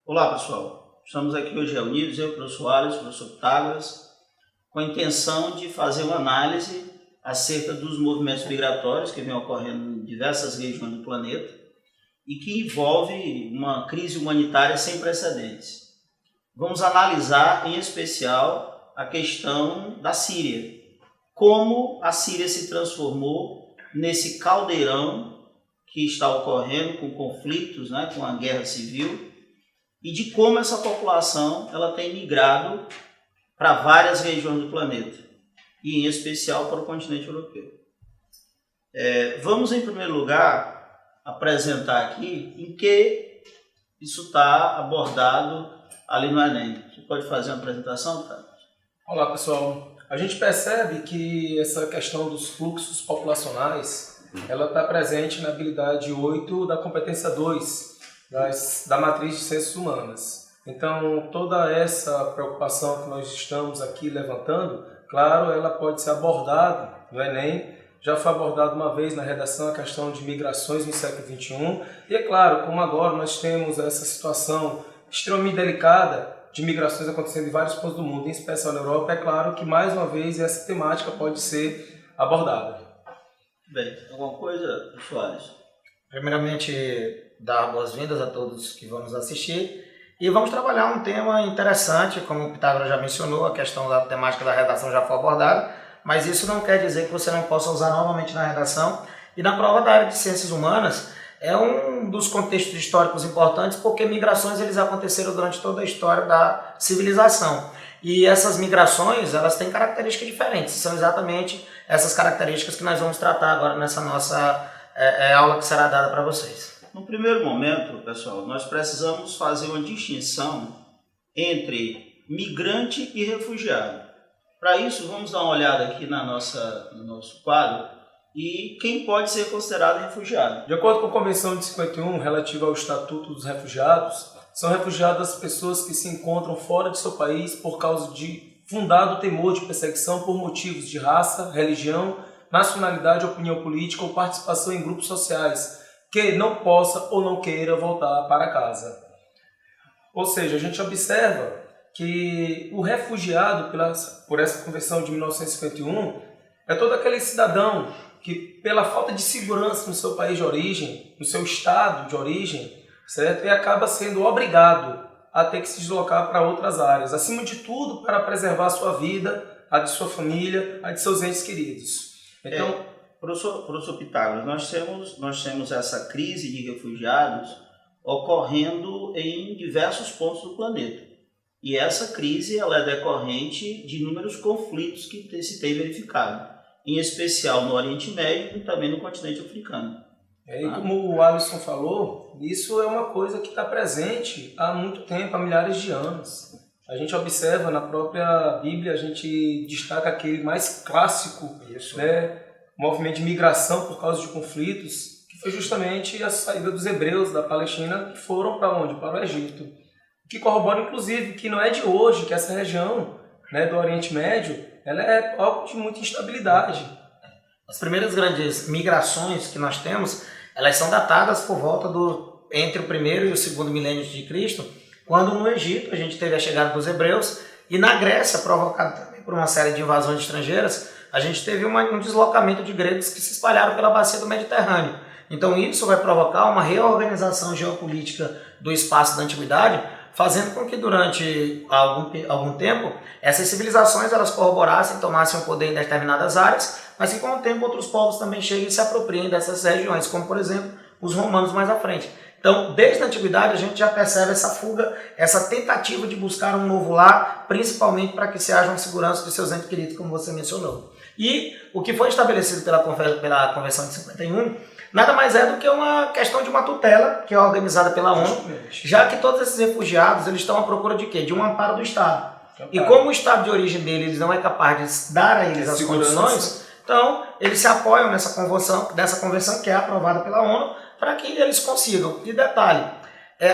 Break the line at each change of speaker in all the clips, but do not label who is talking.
Olá pessoal, estamos aqui hoje reunidos, eu, o professor Alisson, o professor Pitágoras, com a intenção de fazer uma análise acerca dos movimentos migratórios que vêm ocorrendo em diversas regiões do planeta e que envolve uma crise humanitária sem precedentes. Vamos analisar em especial a questão da Síria, como a Síria se transformou nesse caldeirão que está ocorrendo com conflitos, com a guerra civil, e de como essa população ela tem migrado para várias regiões do planeta, e em especial para o continente europeu. Vamos, em primeiro lugar, apresentar aqui em que isso está abordado ali no Enem. Você pode fazer uma apresentação, Carlos?
Olá, pessoal. A gente percebe que essa questão dos fluxos populacionais ela está presente na habilidade 8 da competência 2, da matriz de ciências humanas. Então, toda essa preocupação que nós estamos aqui levantando, claro, ela pode ser abordada no Enem. Já foi abordada uma vez na redação a questão de migrações no século XXI. E é claro, como agora nós temos essa situação extremamente delicada de migrações acontecendo em vários pontos do mundo, em especial na Europa, é claro que mais uma vez essa temática pode ser abordada.
Bem, alguma coisa, Soares?
Primeiramente, dar boas-vindas a todos que vão nos assistir e vamos trabalhar um tema interessante, como o Pitágoras já mencionou, a questão da temática da redação já foi abordada, mas isso não quer dizer que você não possa usar novamente na redação. E na prova da área de ciências humanas é um dos contextos históricos importantes, porque migrações eles aconteceram durante toda a história da civilização. E essas migrações elas têm características diferentes, são exatamente essas características que nós vamos tratar agora nessa nossa aula que será dada para vocês.
No primeiro momento, pessoal, nós precisamos fazer uma distinção entre migrante e refugiado. Para isso, vamos dar uma olhada aqui no nosso quadro e quem pode ser considerado refugiado.
De acordo com a Convenção de 51, relativa ao Estatuto dos Refugiados, são refugiadas pessoas que se encontram fora de seu país por causa de fundado temor de perseguição por motivos de raça, religião, nacionalidade, opinião política ou participação em grupos sociais, que não possa ou não queira voltar para casa. Ou seja, a gente observa que o refugiado, por essa Convenção de 1951, é todo aquele cidadão que, pela falta de segurança no seu país de origem, no seu estado de origem, certo? E acaba sendo obrigado a ter que se deslocar para outras áreas, acima de tudo para preservar a sua vida, a de sua família, a de seus entes queridos. Então,
Professor Pitágoras, nós temos essa crise de refugiados ocorrendo em diversos pontos do planeta. E essa crise ela é decorrente de inúmeros conflitos que se tem verificado, em especial no Oriente Médio e também no continente africano.
E como o Alisson falou, isso é uma coisa que está presente há muito tempo, há milhares de anos. A gente observa na própria Bíblia, a gente destaca aquele mais clássico, movimento de migração por causa de conflitos, que foi justamente a saída dos hebreus da Palestina, que foram para onde? Para o Egito. Que corrobora, inclusive, que não é de hoje que essa região do Oriente Médio ela é algo de muita instabilidade.
As primeiras grandes migrações que nós temos, elas são datadas por volta entre o primeiro e o segundo milênio de Cristo, quando no Egito a gente teve a chegada dos hebreus e na Grécia, provocado também por uma série de invasões estrangeiras, a gente teve um deslocamento de gregos que se espalharam pela bacia do Mediterrâneo. Então isso vai provocar uma reorganização geopolítica do espaço da antiguidade, fazendo com que durante algum tempo essas civilizações elas corroborassem, tomassem o poder em determinadas áreas, mas que com o tempo outros povos também cheguem e se apropriem dessas regiões, como por exemplo os romanos mais à frente. Então, desde a antiguidade a gente já percebe essa fuga, essa tentativa de buscar um novo lar, principalmente para que se haja uma segurança de seus entes queridos, como você mencionou. E o que foi estabelecido pela Convenção de 51 nada mais é do que uma questão de uma tutela que é organizada pela ONU, já que todos esses refugiados eles estão à procura de quê? De um amparo do Estado. E como o Estado de origem deles não é capaz de dar a eles as condições, então eles se apoiam nessa convenção que é aprovada pela ONU para que eles consigam. E detalhe,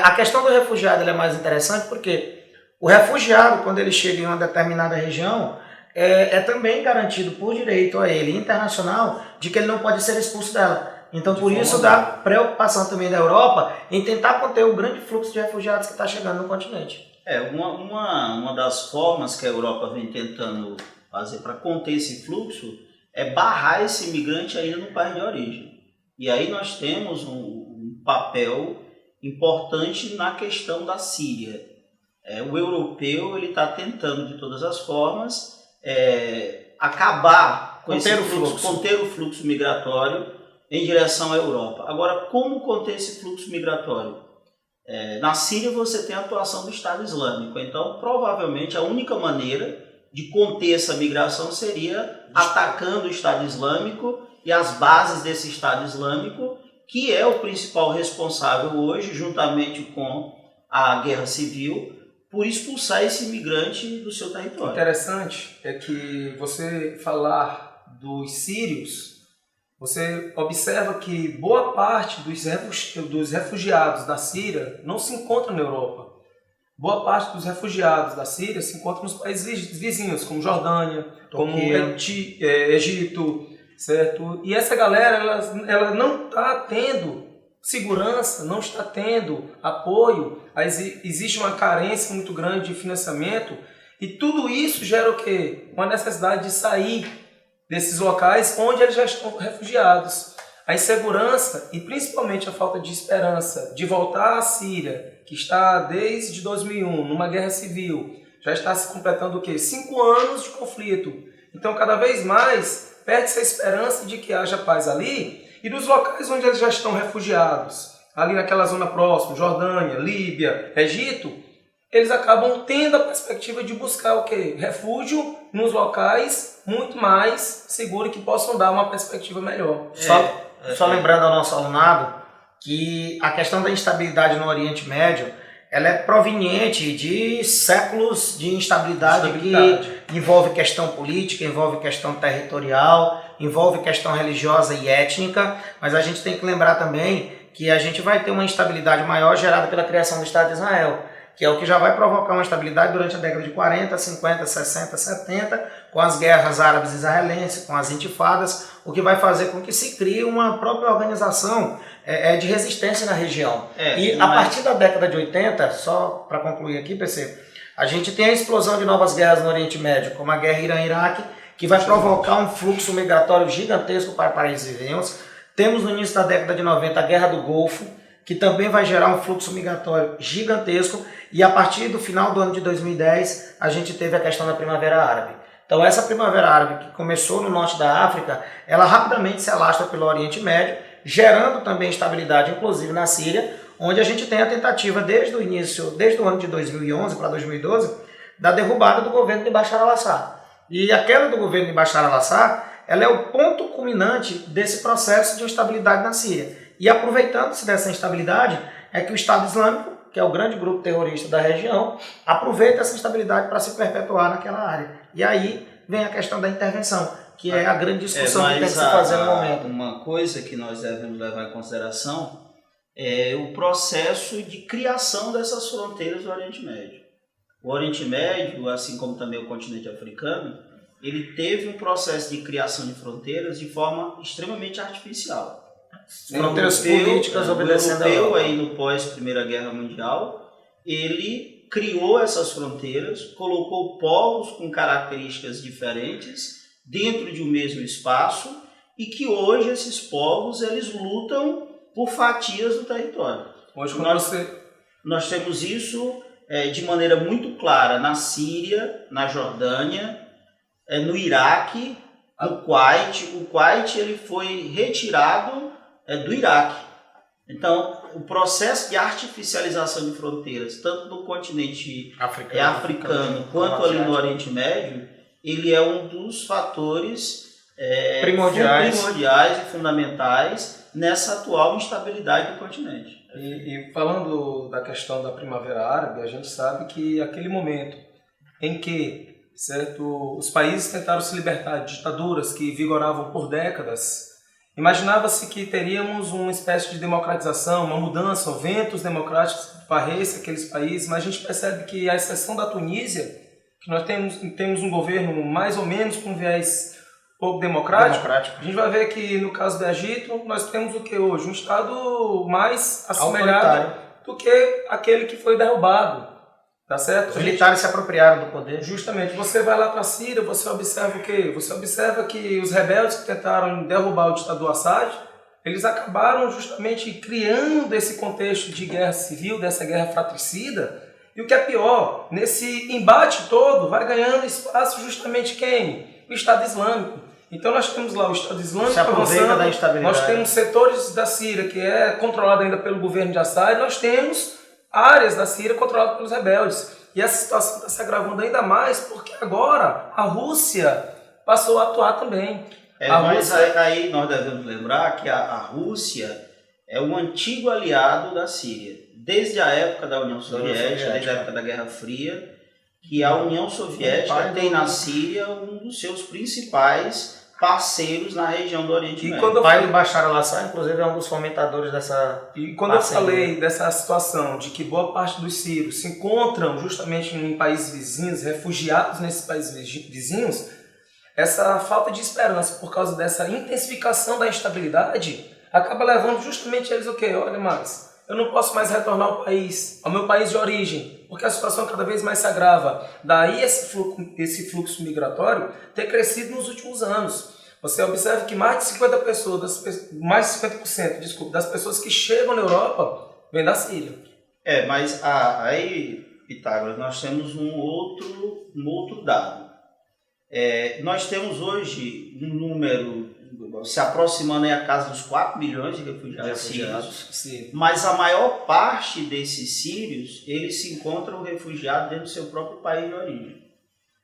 a questão do refugiado é mais interessante porque o refugiado, quando ele chega em uma determinada região, é também garantido por direito a ele internacional de que ele não pode ser expulso dela. Então, por isso, da preocupação também da Europa em tentar conter o grande fluxo de refugiados que está chegando no continente.
Uma das formas que a Europa vem tentando fazer para conter esse fluxo é barrar esse imigrante ainda no país de origem. E aí nós temos um papel importante na questão da Síria. O europeu está tentando de todas as formas acabar com esse fluxo, conter o fluxo migratório em direção à Europa. Agora, como conter esse fluxo migratório? Na Síria você tem a atuação do Estado Islâmico, então provavelmente a única maneira de conter essa migração seria atacando o Estado Islâmico e as bases desse Estado Islâmico, que é o principal responsável hoje, juntamente com a guerra civil, por expulsar esse imigrante do seu território.
Interessante é que você falar dos sírios, você observa que boa parte dos refugiados da Síria não se encontra na Europa. Boa parte dos refugiados da Síria se encontra nos países vizinhos, como Jordânia, como Egito, certo? E essa galera, ela não está tendo segurança, não está tendo apoio, existe uma carência muito grande de financiamento e tudo isso gera o quê? Uma necessidade de sair desses locais onde eles já estão refugiados. A insegurança e principalmente a falta de esperança de voltar à Síria, que está desde 2001 numa guerra civil, já está se completando o quê? 5 anos de conflito. Então cada vez mais perde-se a esperança de que haja paz ali e dos locais onde eles já estão refugiados, ali naquela zona próxima, Jordânia, Líbia, Egito, eles acabam tendo a perspectiva de buscar o quê? Refúgio nos locais muito mais seguros que possam dar uma perspectiva melhor.
Só lembrando ao nosso alunado que a questão da instabilidade no Oriente Médio ela é proveniente de séculos de instabilidade. Que envolve questão política, envolve questão territorial, envolve questão religiosa e étnica, mas a gente tem que lembrar também que a gente vai ter uma instabilidade maior gerada pela criação do Estado de Israel, que é o que já vai provocar uma instabilidade durante a década de 40, 50, 60, 70, com as guerras árabes israelenses, com as intifadas, o que vai fazer com que se crie uma própria organização de resistência na região. A partir da década de 80, só para concluir aqui, PC, a gente tem a explosão de novas guerras no Oriente Médio, como a guerra Irã-Iraque, que vai provocar um fluxo migratório gigantesco para países vizinhos. Temos no início da década de 90 a Guerra do Golfo, que também vai gerar um fluxo migratório gigantesco, e a partir do final do ano de 2010 a gente teve a questão da Primavera Árabe. Então essa Primavera Árabe que começou no norte da África, ela rapidamente se alastra pelo Oriente Médio, gerando também instabilidade, inclusive na Síria, onde a gente tem a tentativa desde o ano de 2011 para 2012, da derrubada do governo de Bashar al-Assad. E a queda do governo de Bashar al-Assad, ela é o ponto culminante desse processo de instabilidade na Síria. E aproveitando-se dessa instabilidade, é que o Estado Islâmico, que é o grande grupo terrorista da região, aproveita essa instabilidade para se perpetuar naquela área. E aí vem a questão da intervenção, que é a grande discussão que tem que se fazer no momento.
Uma coisa que nós devemos levar em consideração é o processo de criação dessas fronteiras do Oriente Médio. O Oriente Médio, assim como também o continente africano, ele teve um processo de criação de fronteiras de forma extremamente artificial.
Fronteiras políticas obedecendo
a Europa. O europeu, aí no pós-Primeira Guerra Mundial, ele criou essas fronteiras, colocou povos com características diferentes dentro de um mesmo espaço e que hoje esses povos eles lutam por fatias do território.
Hoje
nós temos isso de maneira muito clara na Síria, na Jordânia, no Iraque, no Kuwait. O Kuwait ele foi retirado do Iraque. Então, o processo de artificialização de fronteiras, tanto no continente africano quanto ali no Oriente Médio, ele é um dos fatores primordiais e fundamentais nessa atual instabilidade do continente.
E falando da questão da Primavera Árabe, a gente sabe que aquele momento em que os países tentaram se libertar de ditaduras que vigoravam por décadas, imaginava-se que teríamos uma espécie de democratização, uma mudança, ventos democráticos que varressem aqueles países, mas a gente percebe que, à exceção da Tunísia, que nós temos um governo mais ou menos com viés pouco democrático, a gente vai ver que no caso do Egito, nós temos o que hoje? Um Estado mais assemelhado do que aquele que foi derrubado. Tá certo?
Os militares se apropriaram do poder.
Justamente. Você vai lá para a Síria, você observa o quê? Você observa que os rebeldes que tentaram derrubar o ditador Assad, eles acabaram justamente criando esse contexto de guerra civil, dessa guerra fratricida. E o que é pior, nesse embate todo, vai ganhando espaço justamente quem? O Estado Islâmico. Então nós temos lá o Estado Islâmico
se aproveita
avançando,
da instabilidade.
nós temos setores da Síria que é controlado ainda pelo governo de Assad, nós temos áreas da Síria controladas pelos rebeldes. E essa situação está se agravando ainda mais porque agora a Rússia passou a atuar também.
Mas aí nós devemos lembrar que a Rússia é um antigo aliado da Síria. Desde a época da União Soviética, desde a época da Guerra Fria, que a União Soviética tem na Síria um dos seus principais parceiros na região do Oriente Médio.
O pai do Bashar al-Assad, inclusive, é um dos fomentadores dessa...
E quando eu falei dessa situação de que boa parte dos sírios se encontram justamente em países vizinhos, refugiados nesses países vizinhos, essa falta de esperança por causa dessa intensificação da instabilidade acaba levando justamente eles o quê? Olha mais, eu não posso mais retornar ao meu país de origem, porque a situação cada vez mais se agrava. Daí esse fluxo migratório ter crescido nos últimos anos. Você observa que mais de 50% das pessoas que chegam na Europa vêm da Síria.
Mas aí, Pitágoras, nós temos um outro dado. Nós temos hoje um número se aproximando aí a casa dos 4 milhões de refugiados sírios, mas a maior parte desses sírios, eles se encontram refugiados dentro do seu próprio país de origem.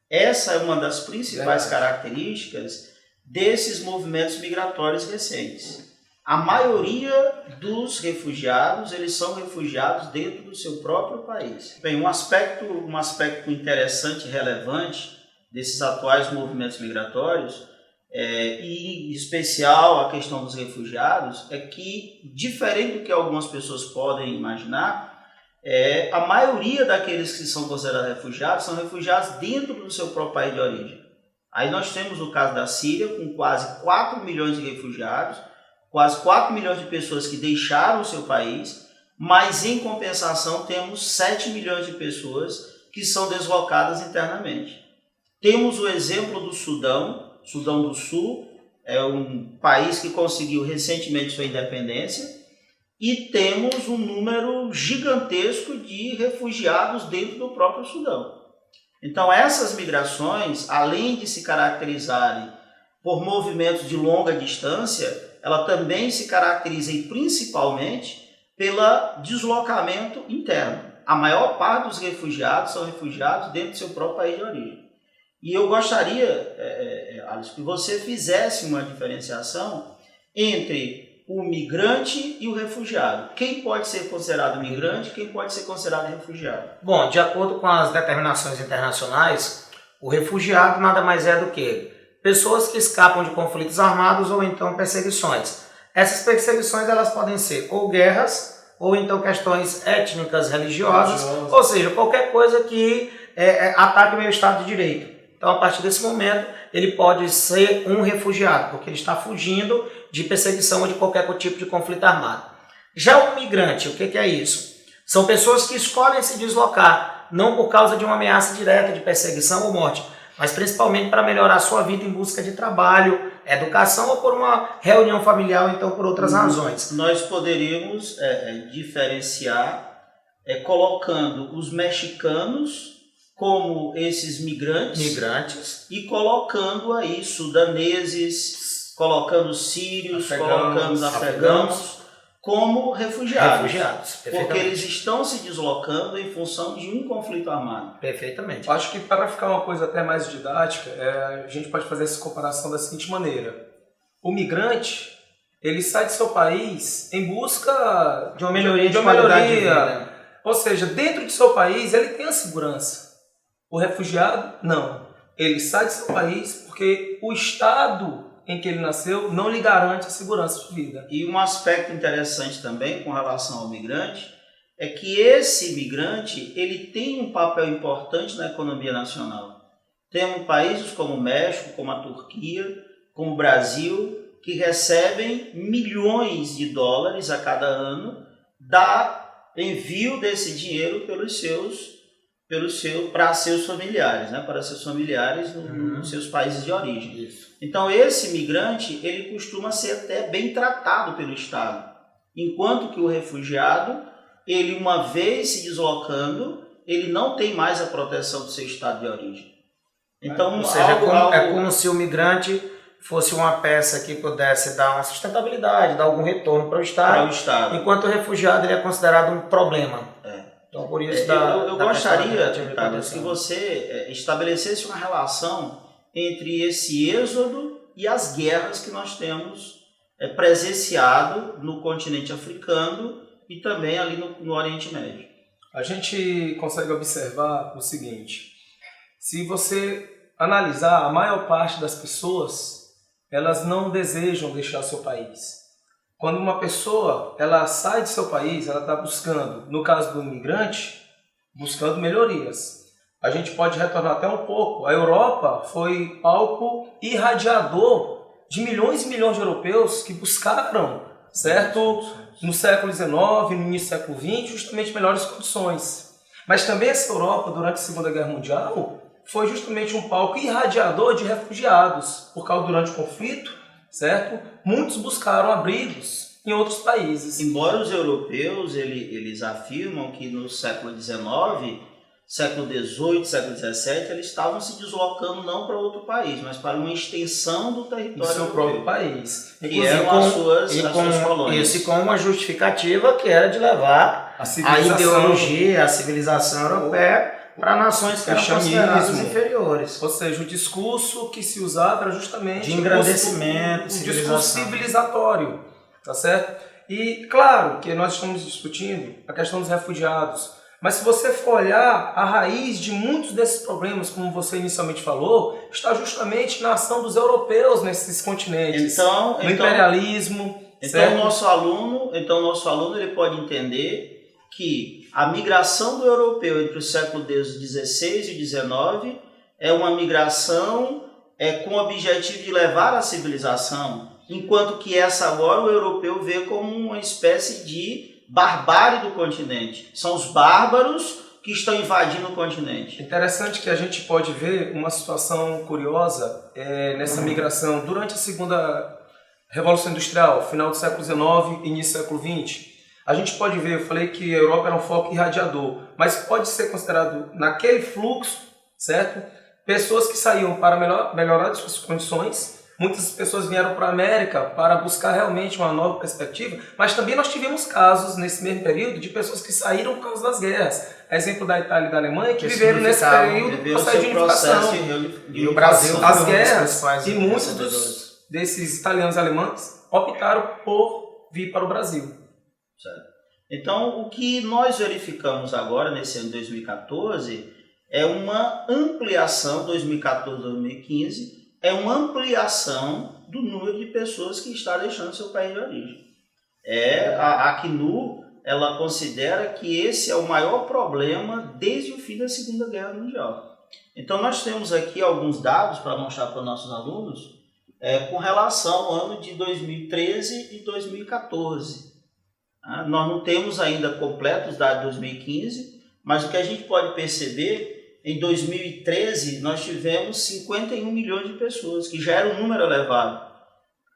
Essa é uma das principais características desses movimentos migratórios recentes. A maioria dos refugiados, eles são refugiados dentro do seu próprio país. Bem, um aspecto interessante e relevante desses atuais movimentos migratórios, e em especial a questão dos refugiados, é que, diferente do que algumas pessoas podem imaginar, a maioria daqueles que são considerados refugiados são refugiados dentro do seu próprio país de origem. Aí nós temos o caso da Síria, com quase 4 milhões de refugiados, quase 4 milhões de pessoas que deixaram o seu país, mas em compensação temos 7 milhões de pessoas que são deslocadas internamente. Temos o exemplo do Sudão do Sul, é um país que conseguiu recentemente sua independência, e temos um número gigantesco de refugiados dentro do próprio Sudão. Então essas migrações, além de se caracterizarem por movimentos de longa distância, ela também se caracteriza principalmente pelo deslocamento interno. A maior parte dos refugiados são refugiados dentro do seu próprio país de origem. E eu gostaria, Alisson, que você fizesse uma diferenciação entre o migrante e o refugiado. Quem pode ser considerado migrante e quem pode ser considerado refugiado?
Bom, de acordo com as determinações internacionais, o refugiado nada mais é do que pessoas que escapam de conflitos armados ou então perseguições. Essas perseguições elas podem ser ou guerras ou então questões étnicas, religiosas, ou seja, qualquer coisa que ataque o meu Estado de Direito. Então, a partir desse momento, ele pode ser um refugiado, porque ele está fugindo de perseguição ou de qualquer tipo de conflito armado. Já o migrante, o que é isso? São pessoas que escolhem se deslocar, não por causa de uma ameaça direta de perseguição ou morte, mas principalmente para melhorar a sua vida em busca de trabalho, educação ou por uma reunião familiar ou então por outras razões.
Nós poderíamos diferenciar colocando os mexicanos como esses migrantes e colocando aí sudaneses, colocando sírios, colocando afegãos como refugiados. Porque eles estão se deslocando em função de um conflito armado.
Perfeitamente.
Acho que para ficar uma coisa até mais didática, a gente pode fazer essa comparação da seguinte maneira. O migrante, ele sai de seu país em busca
de uma melhoria de qualidade de vida.
Ou seja, dentro de seu país ele tem a segurança. O refugiado, não. Ele sai de seu país porque o Estado em que ele nasceu não lhe garante a segurança de vida.
E um aspecto interessante também com relação ao migrante é que esse migrante ele tem um papel importante na economia nacional. Temos países como o México, como a Turquia, como o Brasil, que recebem milhões de dólares a cada ano da envio desse dinheiro para seus familiares, né? Para seus familiares nos seus países de origem.
Isso.
Então esse migrante ele costuma ser até bem tratado pelo Estado, enquanto que o refugiado, ele uma vez se deslocando, ele não tem mais a proteção do seu estado de origem. Então,
ou seja, é como se o migrante fosse uma peça que pudesse dar uma sustentabilidade, dar algum retorno para o Estado, enquanto o refugiado ele é considerado um problema. Então, por isso
eu gostaria, Douglas, que você estabelecesse uma relação entre esse êxodo e as guerras que nós temos presenciado no continente africano e também ali no Oriente Médio.
A gente consegue observar o seguinte: se você analisar, a maior parte das pessoas, elas não desejam deixar seu país. Quando uma pessoa ela sai de seu país, ela está buscando, no caso do imigrante, buscando melhorias. A gente pode retornar até um pouco. A Europa foi palco irradiador de milhões e milhões de europeus que buscaram, certo? No século XIX, no início do século XX, justamente melhores condições. Mas também essa Europa, durante a Segunda Guerra Mundial, foi justamente um palco irradiador de refugiados. Durante o conflito, certo? Muitos buscaram abrigos em outros países.
Embora os europeus eles afirmam que no século XIX, século XVIII, século XVII, eles estavam se deslocando não para outro país, mas para uma extensão do território
do seu próprio país.
Que eram as suas colônias.
Isso, e com uma justificativa que era de levar a ideologia, a civilização europeia para nações que eram consideradas inferiores.
Ou seja, o discurso que se usava era justamente
de engrandecimento,
um discurso civilizatório, tá certo? E claro que nós estamos discutindo a questão dos refugiados, mas se você for olhar, a raiz de muitos desses problemas, como você inicialmente falou, está justamente na ação dos europeus nesses continentes, no imperialismo.
Então o nosso aluno ele pode entender que a migração do europeu entre os séculos XVI e XIX é uma migração com o objetivo de levar a civilização, enquanto que essa agora o europeu vê como uma espécie de barbárie do continente. São os bárbaros que estão invadindo o continente.
Interessante que a gente pode ver uma situação curiosa nessa migração durante a Segunda Revolução Industrial, final do século XIX, início do século XX. A gente pode ver, eu falei que a Europa era um foco irradiador, mas pode ser considerado naquele fluxo, certo? Pessoas que saíam para melhorar as suas condições. Muitas pessoas vieram para a América para buscar realmente uma nova perspectiva, mas também nós tivemos casos nesse mesmo período de pessoas que saíram por causa das guerras. Exemplo da Itália e da Alemanha, que viveram nesse período do processo de unificação.
E o Brasil
as guerras, e muitos desses italianos e alemães optaram por vir para o Brasil.
Certo. Então, o que nós verificamos agora, nesse ano de 2014, é uma ampliação, 2014-2015, é uma ampliação do número de pessoas que está deixando seu país de origem. A ACNUR, ela considera que esse é o maior problema desde o fim da Segunda Guerra Mundial. Então, nós temos aqui alguns dados para mostrar para os nossos alunos com relação ao ano de 2013 e 2014. Nós não temos ainda completos os dados de 2015, mas o que a gente pode perceber, em 2013 nós tivemos 51 milhões de pessoas, que já era um número elevado.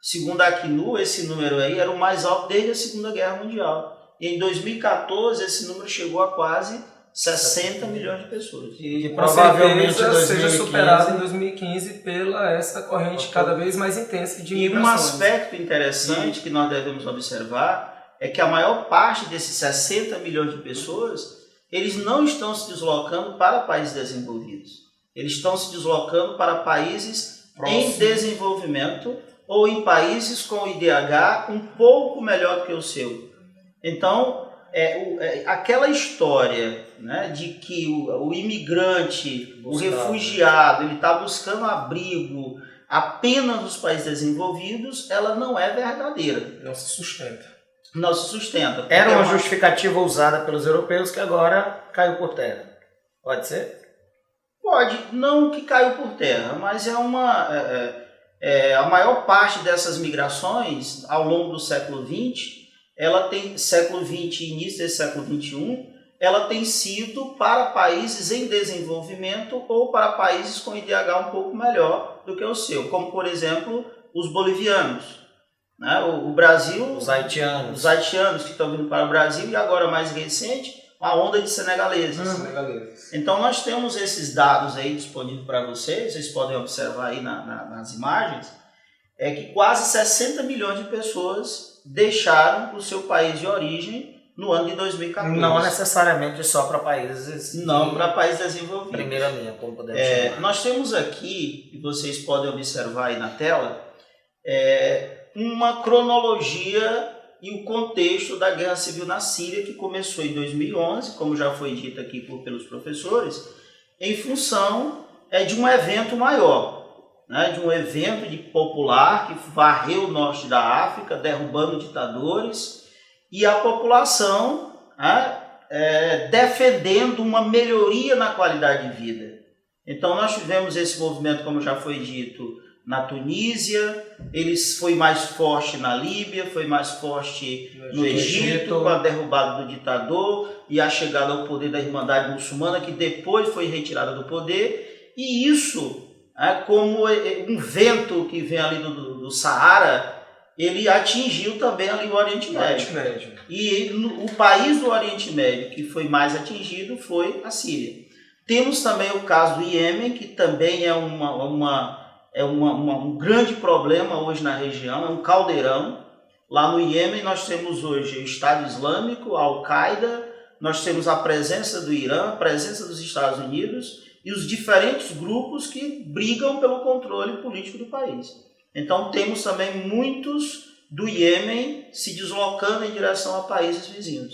Segundo a ACNUR, esse número aí era o mais alto desde a Segunda Guerra Mundial. E em 2014 esse número chegou a quase 60 milhões de pessoas.
E provavelmente seja superado em 2015 pela essa corrente cada vez mais intensa de imigrações.
E um aspecto interessante que nós devemos observar é que a maior parte desses 60 milhões de pessoas, eles não estão se deslocando para países desenvolvidos. Eles estão se deslocando para países em desenvolvimento ou em países com IDH um pouco melhor do que o seu. Então, aquela história, né, de que o imigrante, o refugiado, ele está buscando abrigo apenas nos países desenvolvidos, ela não é verdadeira.
Não se sustenta.
Não se sustenta.
Era uma justificativa usada pelos europeus que agora caiu por terra. Pode ser?
Pode, não que caiu por terra, mas A maior parte dessas migrações, ao longo do século XX, século XX e início desse século XXI, ela tem sido para países em desenvolvimento ou para países com IDH um pouco melhor do que o seu, como, por exemplo, os bolivianos, né? O Brasil...
Os haitianos.
Os haitianos que estão vindo para o Brasil e agora, mais recente, uma onda de senegaleses. Então, nós temos esses dados aí disponíveis para vocês podem observar aí nas imagens, que quase 60 milhões de pessoas deixaram o seu país de origem no ano de 2014.
Não necessariamente só para países...
Não, para países desenvolvidos.
Primeira linha, como podemos chamar.
Nós temos aqui, e vocês podem observar aí na tela, uma cronologia e o contexto da Guerra Civil na Síria, que começou em 2011, como já foi dito aqui pelos professores, em função de um evento maior, né, de um evento popular que varreu o norte da África, derrubando ditadores, e a população defendendo uma melhoria na qualidade de vida. Então nós tivemos esse movimento, como já foi dito, na Tunísia, foi mais forte na Líbia, foi mais forte no Egito, com a derrubada do ditador e a chegada ao poder da Irmandade Muçulmana, que depois foi retirada do poder. E isso, como um vento que vem ali do Saara, ele atingiu também ali o Oriente Médio. E o país do Oriente Médio que foi mais atingido foi a Síria. Temos também o caso do Iêmen, que também é um grande problema hoje na região, é um caldeirão. Lá no Iêmen nós temos hoje o Estado Islâmico, a Al-Qaeda, nós temos a presença do Irã, a presença dos Estados Unidos e os diferentes grupos que brigam pelo controle político do país. Então temos também muitos do Iêmen se deslocando em direção a países vizinhos.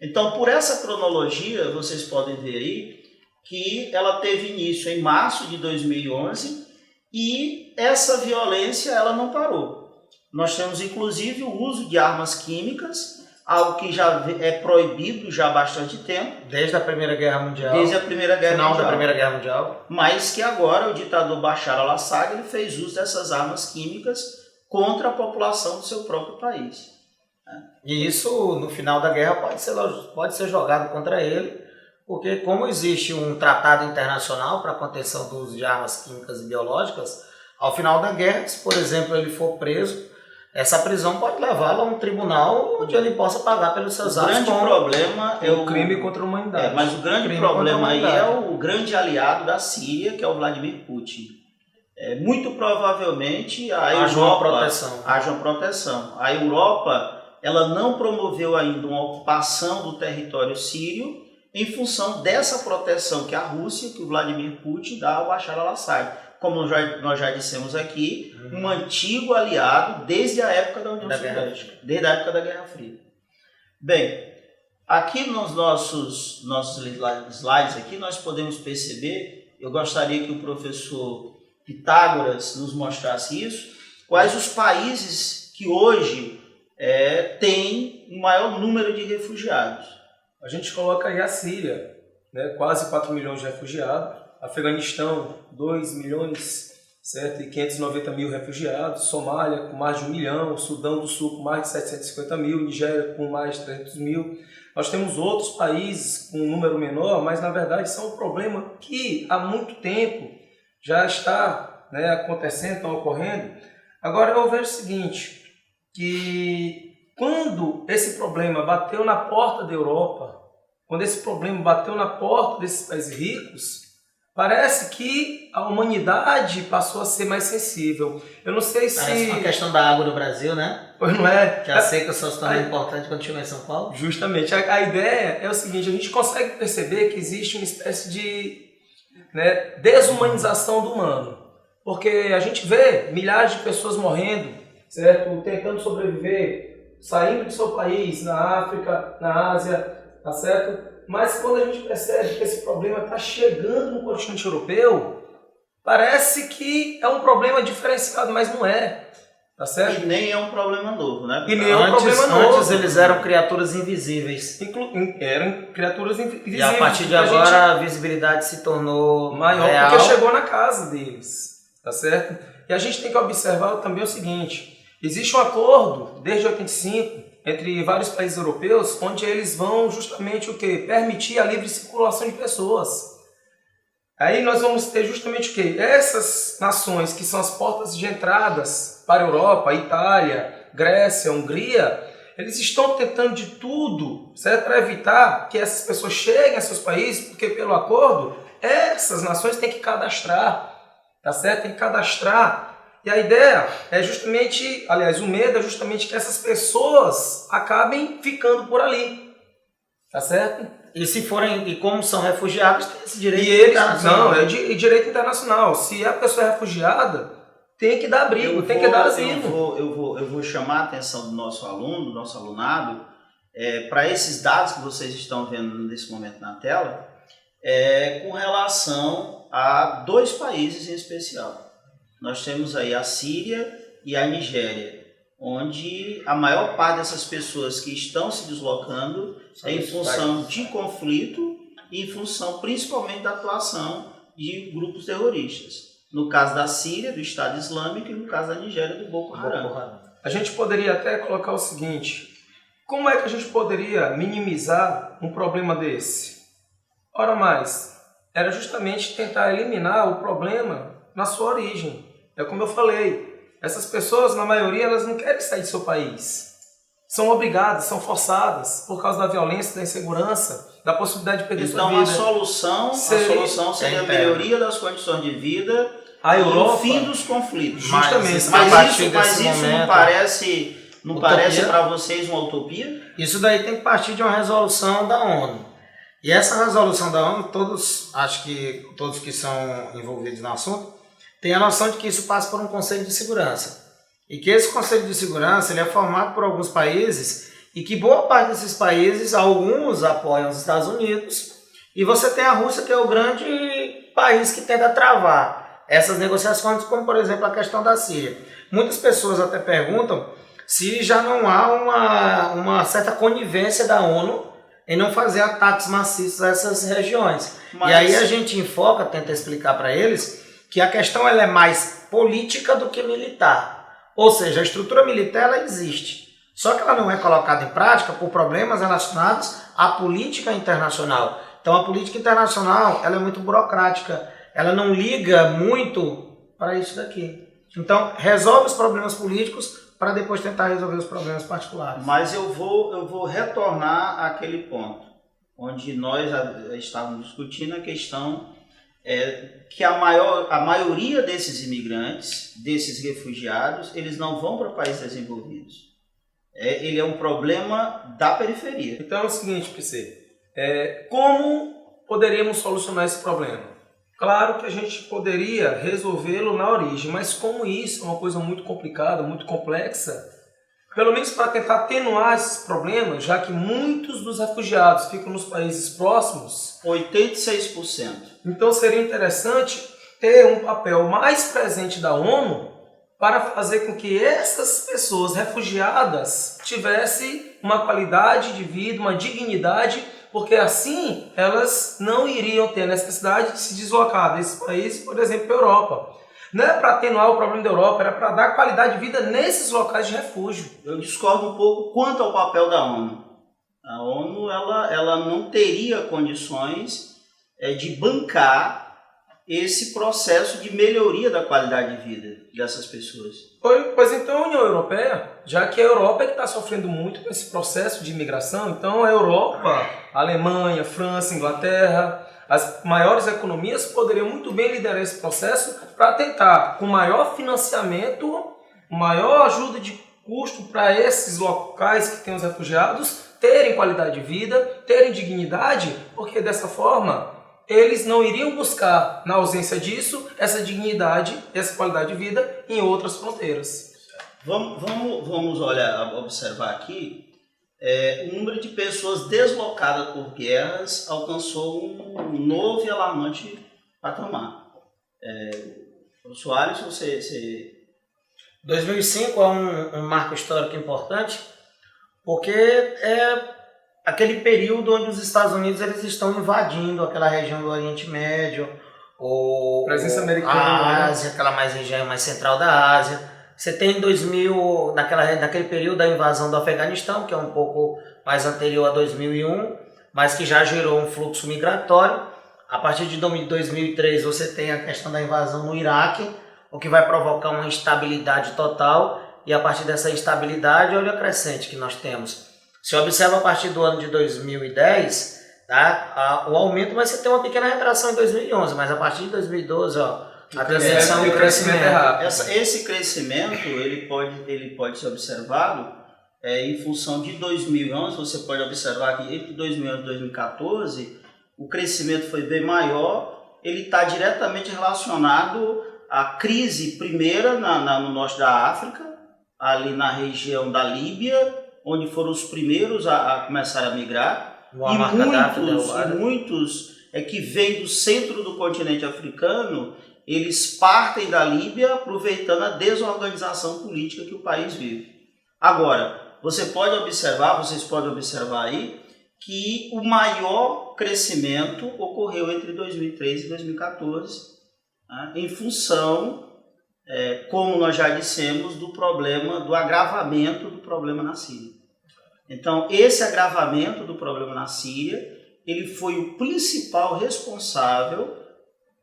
Então, por essa cronologia, vocês podem ver aí que ela teve início em março de 2011 e essa violência ela não parou. Nós temos inclusive o uso de armas químicas, algo que já é proibido já há bastante tempo.
Desde a Primeira Guerra Mundial.
Desde a Primeira Guerra
Final
Mundial.
da Primeira Guerra Mundial.
Mas que agora o ditador Bashar al-Assad ele fez uso dessas armas químicas contra a população do seu próprio país.
E isso, no final da guerra, pode ser jogado contra ele, porque como existe um tratado internacional para a contenção do uso de armas químicas e biológicas, ao final da guerra, se por exemplo ele for preso, essa prisão pode levá-lo a um tribunal onde ele possa pagar pelos seus atos.
O grande problema é
o crime contra a humanidade.
Mas o grande problema aí é o grande aliado da Síria, que é o Vladimir Putin. Muito provavelmente haja uma proteção. A Europa ela não promoveu ainda uma ocupação do território sírio em função dessa proteção que a Rússia, que o Vladimir Putin dá ao Bashar al-Assad. Como nós já dissemos aqui, um antigo aliado desde a época da União Soviética, desde a época da Guerra Fria. Bem, aqui nos nossos slides aqui nós podemos perceber, eu gostaria que o professor Pitágoras nos mostrasse isso, quais os países que hoje têm o maior número de refugiados.
A gente coloca aí a Síria, né, quase 4 milhões de refugiados, Afeganistão, 2 milhões, certo? E 590 mil refugiados, Somália com mais de 1 milhão, Sudão do Sul com mais de 750 mil, Nigéria com mais de 300 mil. Nós temos outros países com um número menor, mas na verdade são um problema que há muito tempo já está, né, acontecendo, está ocorrendo. Agora eu vejo o seguinte, que quando esse problema bateu na porta da Europa, quando esse problema bateu na porta desses países ricos, parece que a humanidade passou a ser mais sensível. Eu não sei se...
Parece uma questão da água no Brasil, né?
Pois não é?
Que a seca só se torna importante quando chega em São Paulo.
Justamente. A ideia é o seguinte, a gente consegue perceber que existe uma espécie de desumanização do humano. Porque a gente vê milhares de pessoas morrendo, certo? Tentando sobreviver, saindo de seu país, na África, na Ásia, tá certo? Mas quando a gente percebe que esse problema está chegando no continente europeu, parece que é um problema diferenciado, mas não é. Tá certo?
E nem é um problema novo, né?
E nem é um problema novo. Antes eles eram criaturas invisíveis.
Eram criaturas invisíveis.
E a partir de agora a visibilidade se tornou
maior,
real.
Porque chegou na casa deles. Tá certo? E a gente tem que observar também o seguinte, existe um acordo desde 85 entre vários países europeus, onde eles vão justamente o quê? Permitir a livre circulação de pessoas. Aí nós vamos ter justamente o quê? Essas nações que são as portas de entradas para a Europa, Itália, Grécia, Hungria, eles estão tentando de tudo, certo? Para evitar que essas pessoas cheguem a seus países, porque pelo acordo, essas nações têm que cadastrar, tá certo? Tem que cadastrar. E a ideia é justamente, aliás, o medo é justamente que essas pessoas acabem ficando por ali, tá certo?
E se forem, e como são refugiados, tem esse direito
E eles,
internacional.
não, é direito internacional. Se a pessoa é refugiada, tem que dar abrigo, tem que dar asilo.
Eu vou chamar a atenção do nosso aluno, do nosso alunado, para esses dados que vocês estão vendo nesse momento na tela, com relação a dois países em especial. Nós temos aí a Síria e a Nigéria, onde a maior parte dessas pessoas que estão se deslocando é em função de conflito e em função principalmente da atuação de grupos terroristas. No caso da Síria, do Estado Islâmico, e no caso da Nigéria, do Boko Haram.
A gente poderia até colocar o seguinte, como é que a gente poderia minimizar um problema desse? Ora mais, era justamente tentar eliminar o problema na sua origem. É como eu falei, essas pessoas, na maioria, elas não querem sair do seu país. São obrigadas, são forçadas, por causa da violência, da insegurança, da possibilidade de perder sua vida.
Então a solução seria a melhoria das condições de vida
a Europa,
e o fim dos conflitos.
Justamente.
Mas isso não parece para vocês uma utopia?
Isso daí tem que partir de uma resolução da ONU. E essa resolução da ONU, acho que todos que são envolvidos no assunto, têm a noção de que isso passa por um Conselho de Segurança. E que esse Conselho de Segurança ele é formado por alguns países e que boa parte desses países, alguns apoiam os Estados Unidos e você tem a Rússia, que é o grande país que tenta travar essas negociações, como por exemplo a questão da Síria. Muitas pessoas até perguntam se já não há uma certa conivência da ONU em não fazer ataques maciços a essas regiões. E aí a gente enfoca, tenta explicar para eles que a questão ela é mais política do que militar. Ou seja, a estrutura militar ela existe. Só que ela não é colocada em prática por problemas relacionados à política internacional. Então a política internacional ela é muito burocrática. Ela não liga muito para isso daqui. Então resolve os problemas políticos para depois tentar resolver os problemas particulares.
Mas eu vou retornar àquele ponto, onde nós estávamos discutindo a questão que a maioria desses imigrantes, desses refugiados, eles não vão para países desenvolvidos. Ele é um problema da periferia.
Então é o seguinte, PC, como poderíamos solucionar esse problema? Claro que a gente poderia resolvê-lo na origem, mas como isso é uma coisa muito complicada, muito complexa, pelo menos para tentar atenuar esses problemas, já que muitos dos refugiados ficam nos países próximos,
86%.
Então seria interessante ter um papel mais presente da ONU para fazer com que essas pessoas refugiadas tivessem uma qualidade de vida, uma dignidade, porque assim elas não iriam ter a necessidade de se deslocar desse país, por exemplo, para a Europa. Não é para atenuar o problema da Europa, era para dar qualidade de vida nesses locais de refúgio.
Eu discordo um pouco quanto ao papel da ONU. A ONU ela não teria condições de bancar esse processo de melhoria da qualidade de vida dessas pessoas.
Pois então a União Europeia, já que a Europa é que está sofrendo muito com esse processo de imigração, então a Europa, a Alemanha, França, Inglaterra, as maiores economias poderiam muito bem liderar esse processo para tentar, com maior financiamento, maior ajuda de custo para esses locais que têm os refugiados, terem qualidade de vida, terem dignidade, porque dessa forma eles não iriam buscar, na ausência disso, essa dignidade, essa qualidade de vida em outras fronteiras.
Vamos observar aqui, o número de pessoas deslocadas por guerras alcançou um novo e alarmante patamar. Soares, você...
2005 é um marco histórico importante, porque é aquele período onde os Estados Unidos eles estão invadindo aquela região do Oriente Médio,
Presença americana,
a Ásia, aquela mais região mais central da Ásia. Você tem em 2000, naquele período da invasão do Afeganistão, que é um pouco mais anterior a 2001, mas que já gerou um fluxo migratório. A partir de 2003 você tem a questão da invasão no Iraque, o que vai provocar uma instabilidade total, e a partir dessa instabilidade, olha a crescente que nós temos. Se observa a partir do ano de 2010, tá, o aumento vai ser ter uma pequena retração em 2011, mas a partir de 2012, ó, a tendência é o crescimento é rápido.
Esse crescimento ele pode ser observado em função de 2011. Você pode observar que entre 2011 e 2014 o crescimento foi bem maior. Ele está diretamente relacionado à crise primeira no norte da África, ali na região da Líbia, onde foram os primeiros a começar a migrar. E muitos que vêm do centro do continente africano, eles partem da Líbia aproveitando a desorganização política que o país vive. Agora, vocês podem observar aí que o maior crescimento ocorreu entre 2013 e 2014, né, em função, como nós já dissemos, do agravamento do problema na Síria. Então, esse agravamento do problema na Síria, ele foi o principal responsável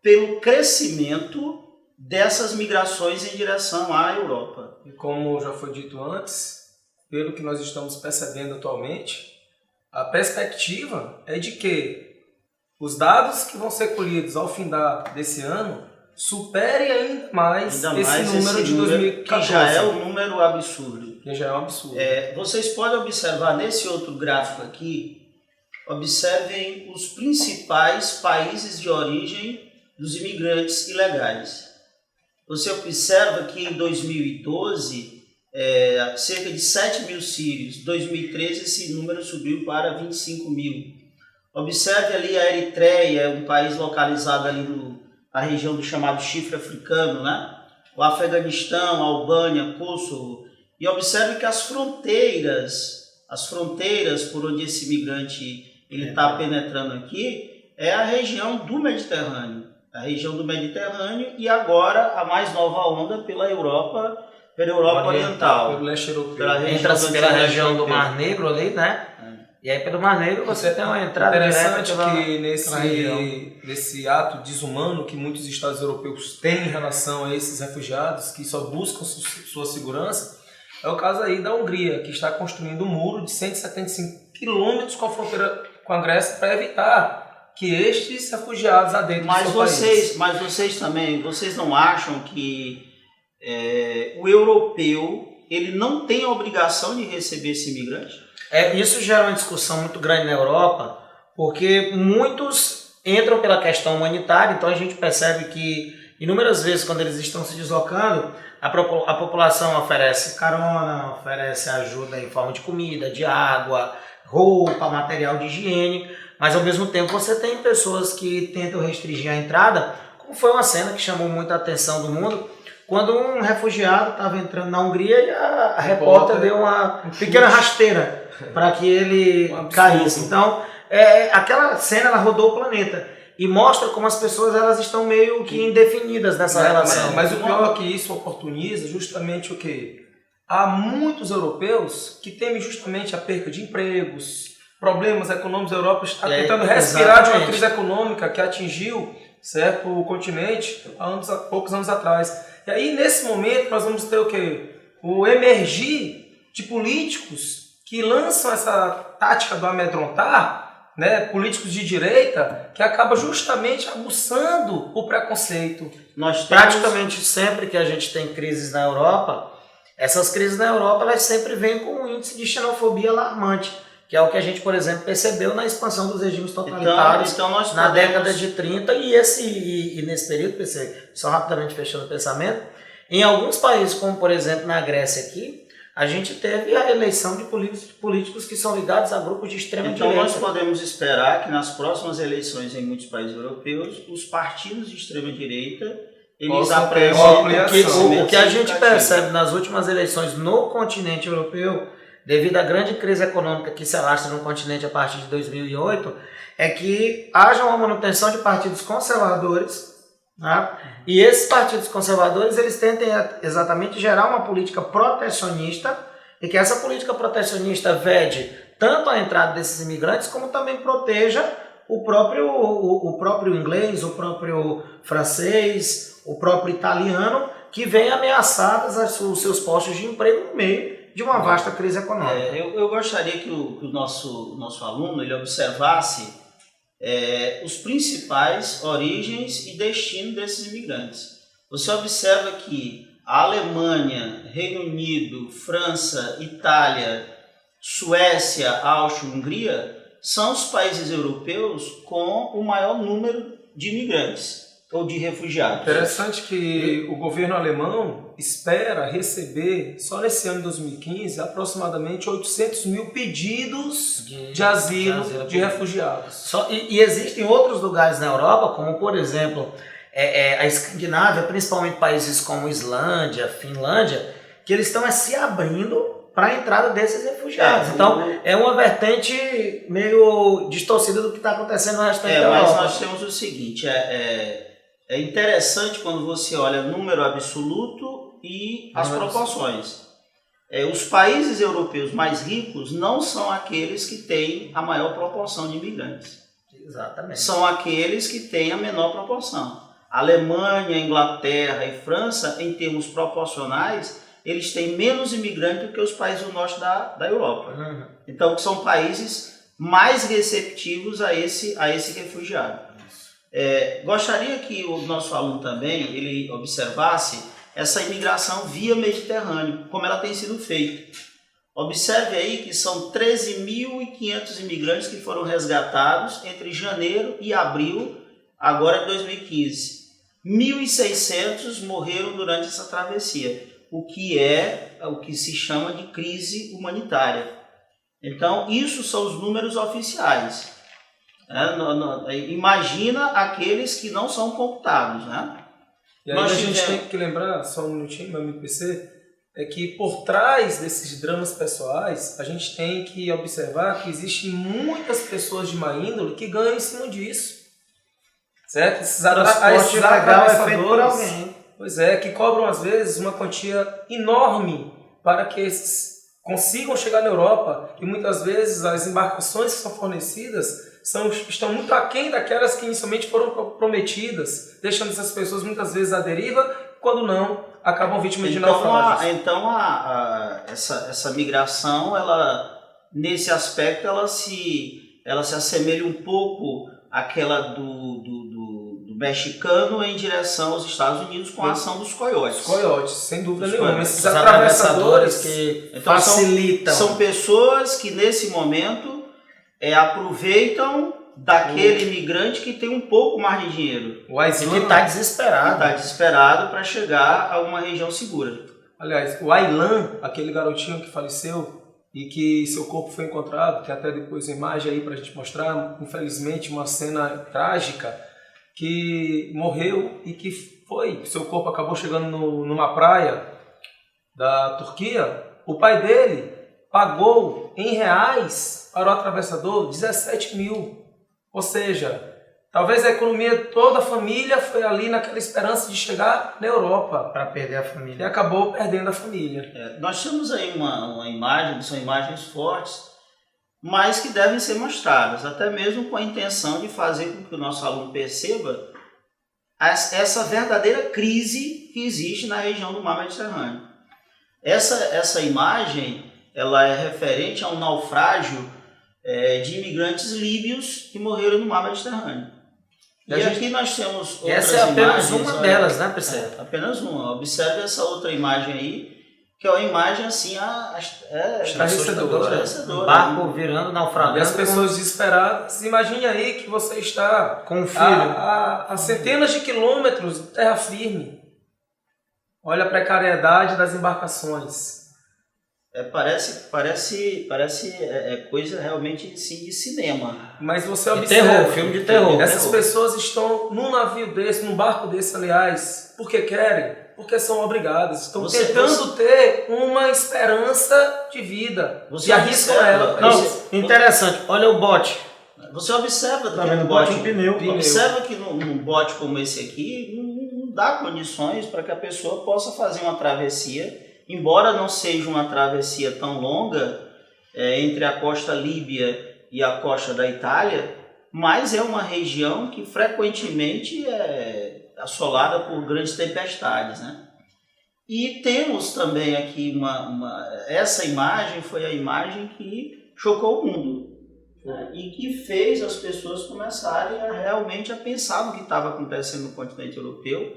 pelo crescimento dessas migrações em direção à Europa.
E como já foi dito antes, pelo que nós estamos percebendo atualmente, a perspectiva é de que os dados que vão ser colhidos ao fim desse ano superem ainda mais esse número de 2014.
Que já é um número absurdo.
Que já é um absurdo.
Vocês podem observar nesse outro gráfico aqui, observem os principais países de origem dos imigrantes ilegais. Você observa que em 2012, cerca de 7 mil sírios. Em 2013, esse número subiu para 25 mil. Observe ali a Eritreia, um país localizado ali na região do chamado chifre africano, né? O Afeganistão, a Albânia, Kosovo. E observe que as fronteiras por onde esse imigrante está penetrando aqui, é a região do Mediterrâneo. A região do Mediterrâneo e agora a mais nova onda pela Europa Oriental.
Pelo leste europeu.
Entra pela região do Mar Negro ali, né? E aí pelo Mar Negro você tem uma entrada
interessante
direta
que nesse ato desumano que muitos estados europeus têm em relação a esses refugiados que só buscam sua segurança, é o caso aí da Hungria, que está construindo um muro de 175 quilômetros com a fronteira com a Grécia para evitar que estes refugiados adentrem do seu país.
Mas vocês também, vocês não acham que o europeu ele não tem a obrigação de receber esse imigrante?
Isso gera uma discussão muito grande na Europa, porque muitos entram pela questão humanitária, então a gente percebe que inúmeras vezes quando eles estão se deslocando, a população oferece carona, oferece ajuda em forma de comida, de água, roupa, material de higiene, mas ao mesmo tempo você tem pessoas que tentam restringir a entrada, como foi uma cena que chamou muita atenção do mundo, quando um refugiado estava entrando na Hungria e a repórter deu uma pequena rasteira para que ele caísse. Então, aquela cena ela rodou o planeta e mostra como as pessoas elas estão meio que indefinidas nessa relação.
Mas o pior é que isso oportuniza justamente o quê? Há muitos europeus que temem justamente a perca de empregos, problemas econômicos. A Europa está tentando respirar de uma crise econômica que atingiu, certo, o continente há poucos anos atrás. E aí, nesse momento, nós vamos ter o quê? O emergir de políticos que lançam essa tática do amedrontar, né? Políticos de direita, que acaba justamente aguçando o preconceito.
Praticamente sempre que a gente tem crises na Europa, essas crises na Europa elas sempre vêm com um índice de xenofobia alarmante, que é o que a gente, por exemplo, percebeu na expansão dos regimes totalitários na década de 30 e nesse período, só rapidamente fechando o pensamento, em alguns países, como por exemplo na Grécia aqui, a gente teve a eleição de políticos que são ligados a grupos de extrema direita.
Então nós podemos esperar que nas próximas eleições em muitos países europeus, os partidos de extrema direita eles apresentam
o que a gente percebe nas últimas eleições no continente europeu, devido à grande crise econômica que se alastra no continente a partir de 2008, é que haja uma manutenção de partidos conservadores né? E esses partidos conservadores, eles tentem exatamente gerar uma política protecionista, e que essa política protecionista vede tanto a entrada desses imigrantes, como também proteja o próprio inglês, o próprio francês, o próprio italiano, que vem ameaçadas os seus postos de emprego no meio de uma vasta crise econômica.
Eu gostaria que o nosso aluno ele observasse os principais origens e destinos desses imigrantes. Você observa que a Alemanha, Reino Unido, França, Itália, Suécia, Áustria, Hungria são os países europeus com o maior número de imigrantes ou de refugiados.
Interessante que o governo alemão espera receber, só nesse ano de 2015, aproximadamente 800 mil pedidos de asilo de refugiados.
E existem outros lugares na Europa, como por exemplo a Escandinávia, principalmente países como Islândia, Finlândia, que eles estão se abrindo para a entrada desses refugiados. Então, é uma vertente meio distorcida do que está acontecendo no restante da Europa.
Mas nós temos o seguinte, é interessante quando você olha número absoluto e as proporções. Os países europeus mais ricos não são aqueles que têm a maior proporção de imigrantes.
Exatamente.
São aqueles que têm a menor proporção. Alemanha, Inglaterra e França, em termos proporcionais, eles têm menos imigrantes do que os países do norte da Europa.
Uhum.
Então, são países mais receptivos a esse refugiado. Gostaria que o nosso aluno também ele observasse essa imigração via Mediterrâneo, como ela tem sido feita. Observe aí que são 13.500 imigrantes que foram resgatados entre janeiro e abril, agora de 2015. 1.600 morreram durante essa travessia, o que se chama de crise humanitária. Então, isso são os números oficiais. Imagina aqueles que não são computados, né?
E aí a gente tem que lembrar, só um minutinho, meu amigo PC, é que por trás desses dramas pessoais, a gente tem que observar que existem muitas pessoas de má índole que ganham em cima disso. Certo? Esses
transporte legal é feito por alguém.
Pois é, que cobram às vezes uma quantia enorme para que esses consigam chegar na Europa, e muitas vezes as embarcações que são fornecidas estão muito aquém daquelas que inicialmente foram prometidas, deixando essas pessoas muitas vezes à deriva, quando não, acabam vítimas de naufrágios.
Então essa migração, nesse aspecto, ela se assemelha um pouco àquela do mexicano em direção aos Estados Unidos com a ação dos coiotes.
Os coiotes, sem dúvida nenhuma. Esses atravessadores que facilitam.
São pessoas que nesse momento aproveitam daquele imigrante que tem um pouco mais de dinheiro.
O Aislan, que está desesperado.
Está desesperado para chegar a uma região segura.
Aliás, o Aislan, aquele garotinho que faleceu e que seu corpo foi encontrado, que até depois a imagem aí para a gente mostrar, infelizmente uma cena trágica, que morreu e que seu corpo acabou chegando numa praia da Turquia. O pai dele pagou em reais para o atravessador 17 mil. Ou seja, talvez a economia de toda a família foi ali naquela esperança de chegar na Europa.
Para perder a família.
E acabou perdendo a família.
Nós temos aí uma imagem, são imagens fortes, mas que devem ser mostradas, até mesmo com a intenção de fazer com que o nosso aluno perceba essa verdadeira crise que existe na região do Mar Mediterrâneo. Essa imagem ela é referente a um naufrágio de imigrantes líbios que morreram no Mar Mediterrâneo. E aqui nós temos outras imagens.
Essa é apenas uma delas, né, pessoal?
Apenas uma. Observe essa outra imagem aí, que é uma imagem assim,
estarrecedora.
Um barco virando, naufragando.
E as pessoas desesperadas, imagine aí que você está
com um filho
a centenas de quilômetros de terra firme. Olha a precariedade das embarcações.
Parece coisa realmente assim, de cinema.
Mas você observa,
terror, filme de terror.
Essas pessoas estão num navio desse, num barco desse, aliás, porque querem, porque são obrigadas. Estão tentando ter uma esperança de vida.
Você
e arriscam ela.
Interessante. Olha o bote.
Você observa
também no bote um pneu.
Observa que num bote como esse aqui dá condições para que a pessoa possa fazer uma travessia, embora não seja uma travessia tão longa entre a costa líbia e a costa da Itália, mas é uma região que frequentemente é assolada por grandes tempestades, né? E temos também aqui essa imagem foi a imagem que chocou o mundo, né? E que fez as pessoas começarem realmente a pensar no que estava acontecendo no continente europeu,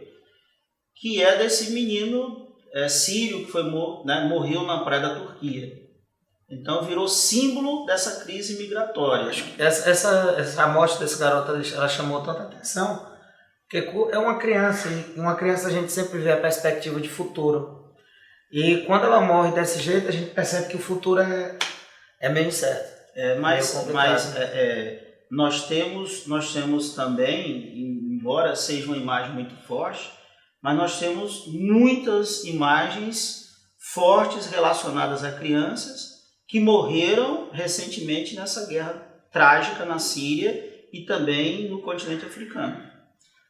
que é desse menino sírio que morreu na praia da Turquia. Então virou símbolo dessa crise migratória.
Essa morte desse garoto ela chamou tanta atenção, porque é uma criança, e uma criança a gente sempre vê a perspectiva de futuro. E quando ela morre desse jeito, a gente percebe que o futuro é meio incerto.
Nós temos também, embora seja uma imagem muito forte, mas nós temos muitas imagens fortes relacionadas a crianças que morreram recentemente nessa guerra trágica na Síria e também no continente africano.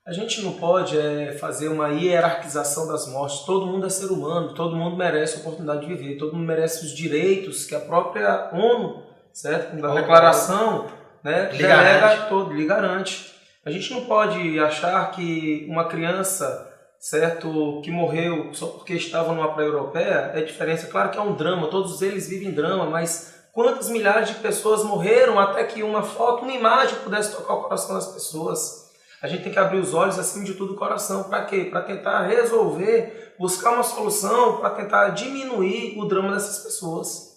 A gente não pode fazer uma hierarquização das mortes. Todo mundo é ser humano, todo mundo merece a oportunidade de viver, todo mundo merece os direitos que a própria ONU, certo? Da declaração, né, lhe garante. A gente não pode achar que uma criança, certo, que morreu só porque estava numa praia europeia é diferença. Claro que é um drama, todos eles vivem drama, mas quantas milhares de pessoas morreram até que uma foto, uma imagem pudesse tocar o coração das pessoas? A gente tem que abrir os olhos, acima de tudo, o coração. Para quê? Para tentar resolver, buscar uma solução, para tentar diminuir o drama dessas pessoas.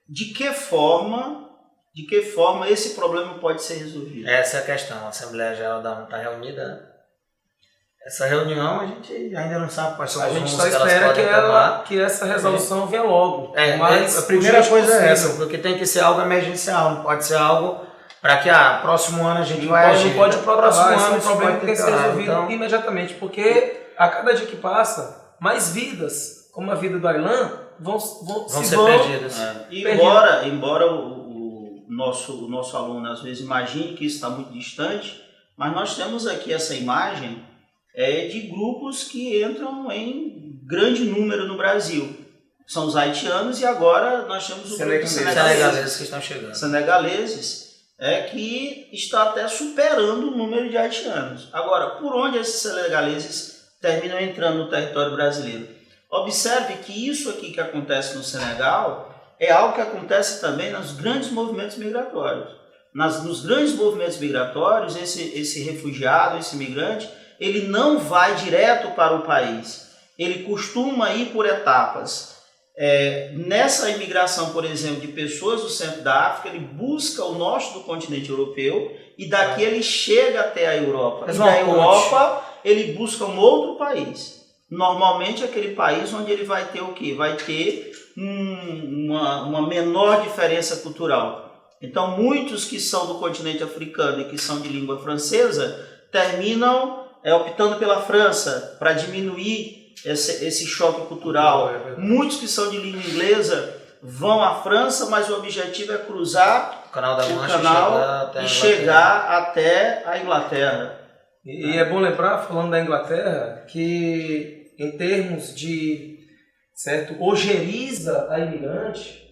De que forma esse problema pode ser resolvido?
Essa é a questão. A Assembleia Geral da ONU está reunida, né? Essa reunião a gente ainda não sabe quais são as rumos que elas podem tomar.
Que essa resolução venha logo.
Mas a primeira coisa é essa, porque tem que ser algo emergencial, não pode ser algo para que próximo ano a gente vai agir.
Não pode programar, esse é um problema que tem que ser resolvido imediatamente, porque a cada dia que passa, mais vidas, como a vida do Aylan, vão
ser perdidas.
Embora o nosso aluno às vezes imagine que isso está muito distante, mas nós temos aqui essa imagem de grupos que entram em grande número no Brasil. São os haitianos e agora nós temos o grupo
senegaleses que estão chegando.
Senegaleses, que está até superando o número de haitianos. Agora, por onde esses senegaleses terminam entrando no território brasileiro? Observe que isso aqui que acontece no Senegal é algo que acontece também nos grandes movimentos migratórios. Nos grandes movimentos migratórios, esse refugiado, esse migrante, ele não vai direto para o país. Ele costuma ir por etapas. Nessa imigração, por exemplo, de pessoas do centro da África, ele busca o norte do continente europeu e daqui ele chega até a Europa. E da Europa ele busca um outro país. Normalmente aquele país onde ele vai ter o quê? Vai ter uma menor diferença cultural. Então muitos que são do continente africano e que são de língua francesa terminam optando pela França para diminuir esse choque cultural. Muitos que são de língua inglesa vão à França, mas o objetivo é cruzar
o Canal da Mancha
e chegar até a Inglaterra.
E é bom lembrar, falando da Inglaterra, que em termos de ojeriza a imigrante,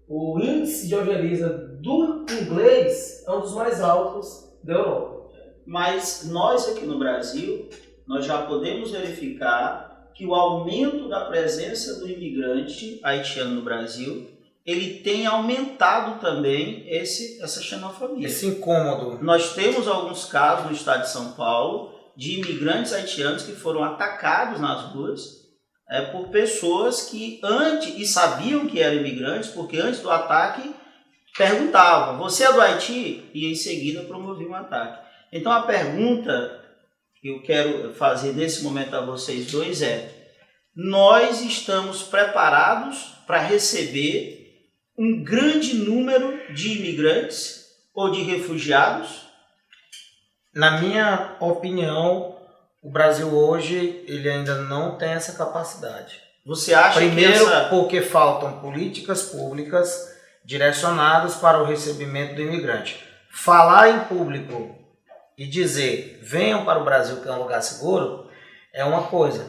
o índice de ojeriza do inglês é um dos mais altos da Europa.
Mas nós aqui no Brasil, nós já podemos verificar que o aumento da presença do imigrante haitiano no Brasil, ele tem aumentado também essa xenofobia.
Esse incômodo.
Nós temos alguns casos no estado de São Paulo de imigrantes haitianos que foram atacados nas ruas por pessoas que e sabiam que eram imigrantes, porque antes do ataque perguntavam, você é do Haiti? E em seguida promoviam um ataque. Então a pergunta que eu quero fazer nesse momento a vocês dois nós estamos preparados para receber um grande número de imigrantes ou de refugiados?
Na minha opinião, o Brasil hoje ele ainda não tem essa capacidade.
Você acha
Primeiro, porque faltam políticas públicas direcionadas para o recebimento do imigrante. Falar em público e dizer venham para o Brasil que é um lugar seguro é uma coisa.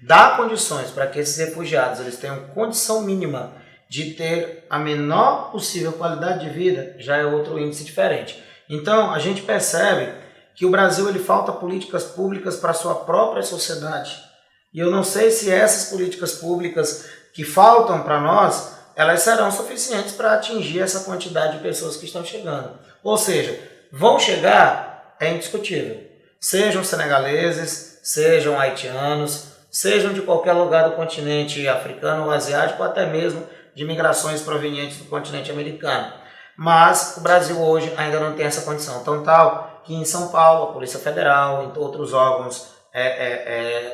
Dar condições para que esses refugiados eles tenham condição mínima de ter a menor possível qualidade de vida já é outro índice diferente. Então a gente percebe que o Brasil ele falta políticas públicas para a sua própria sociedade. E eu não sei se essas políticas públicas que faltam para nós, elas serão suficientes para atingir essa quantidade de pessoas que estão chegando. Ou seja, vão chegar, é indiscutível. Sejam senegaleses, sejam haitianos, sejam de qualquer lugar do continente africano ou asiático, ou até mesmo de migrações provenientes do continente americano. Mas o Brasil hoje ainda não tem essa condição. Tão tal que em São Paulo, a Polícia Federal e outros órgãos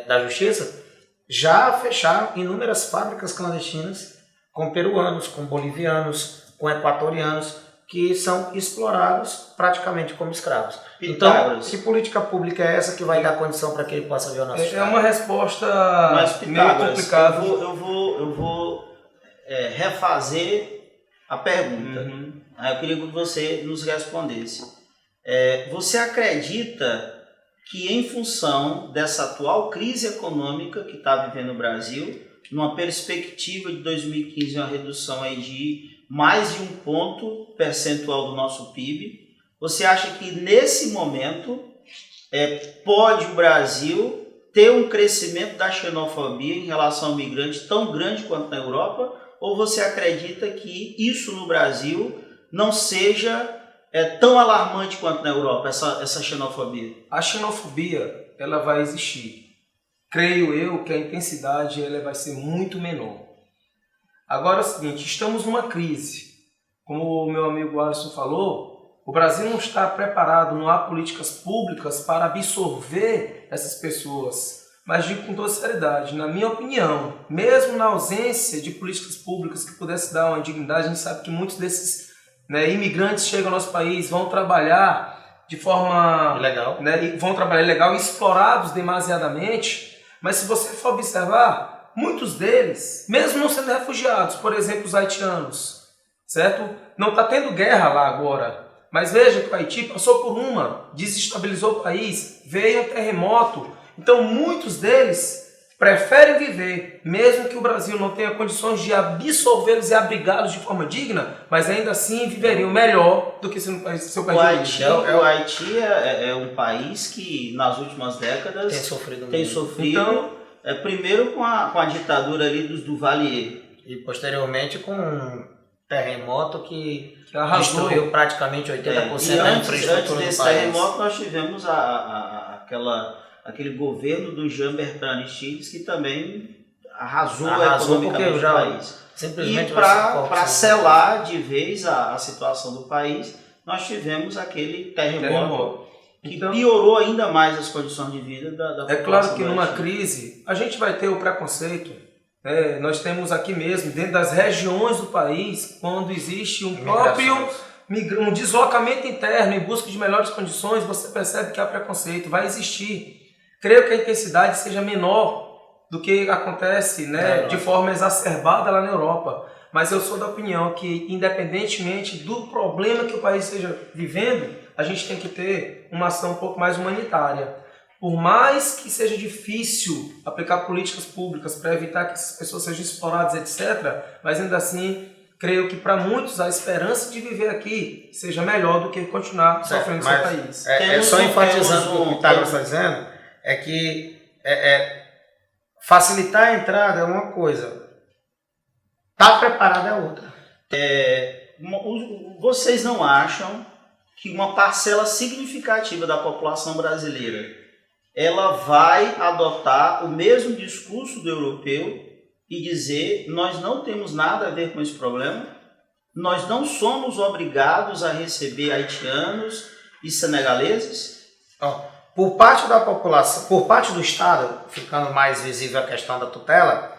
da Justiça já fecharam inúmeras fábricas clandestinas com peruanos, com bolivianos, com equatorianos, que são explorados praticamente como escravos. Então, que política pública é essa que vai dar condição para que ele possa ver o nosso estado?
É uma resposta meio complicada.
Eu vou refazer a pergunta. Eu queria que você nos respondesse. Você acredita que em função dessa atual crise econômica que está vivendo o Brasil, numa perspectiva de 2015, uma redução aí de mais de 1 ponto percentual do nosso PIB, você acha que nesse momento pode o Brasil ter um crescimento da xenofobia em relação ao migrante tão grande quanto na Europa? Ou você acredita que isso no Brasil não seja tão alarmante quanto na Europa, essa xenofobia?
A xenofobia ela vai existir. Creio eu que a intensidade ela vai ser muito menor. Agora é o seguinte, estamos numa crise. Como o meu amigo Alisson falou, o Brasil não está preparado, não há políticas públicas para absorver essas pessoas. Mas digo com toda seriedade, na minha opinião, mesmo na ausência de políticas públicas que pudessem dar uma dignidade, a gente sabe que muitos desses imigrantes chegam ao nosso país, vão trabalhar de forma
ilegal,
vão trabalhar ilegal, explorados demasiadamente. Mas se você for observar, muitos deles, mesmo não sendo refugiados, por exemplo, os haitianos, certo? Não está tendo guerra lá agora, mas veja que o Haiti passou por uma, desestabilizou o país, veio um terremoto. Então muitos deles preferem viver, mesmo que o Brasil não tenha condições de absorvê-los e abrigá-los de forma digna, mas ainda assim viveriam melhor do que seu país de origem.
O Haiti é um país que nas últimas décadas tem sofrido
então,
primeiro com a ditadura ali dos Duvalier
e posteriormente com um terremoto que
arrasou
praticamente 80% da infraestrutura
antes desse
do país.
terremoto nós tivemos aquele governo do Jean-Bertrand Aristide que também arrasou economicamente o país.
Simplesmente
e para selar de vez a situação do país, nós tivemos aquele terremoto que piorou ainda mais as condições de vida da população.
É claro que numa crise a gente vai ter o preconceito. Nós temos aqui mesmo, dentro das regiões do país, quando existe um próprio um deslocamento interno em busca de melhores condições, você percebe que há preconceito, vai existir. Creio que a intensidade seja menor do que acontece de forma exacerbada lá na Europa. Mas eu sou da opinião que, independentemente do problema que o país esteja vivendo, a gente tem que ter uma ação um pouco mais humanitária. Por mais que seja difícil aplicar políticas públicas para evitar que essas pessoas sejam exploradas, etc., mas ainda assim, creio que para muitos a esperança de viver aqui seja melhor do que continuar sofrendo no seu país.
Só enfatizando o que o Pitágoras está dizendo, é que facilitar a entrada é uma coisa, estar preparado é outra.
Vocês não acham que uma parcela significativa da população brasileira ela vai adotar o mesmo discurso do europeu e dizer: nós não temos nada a ver com esse problema, nós não somos obrigados a receber haitianos e senegaleses?
Por parte da população, por parte do Estado, ficando mais visível a questão da tutela,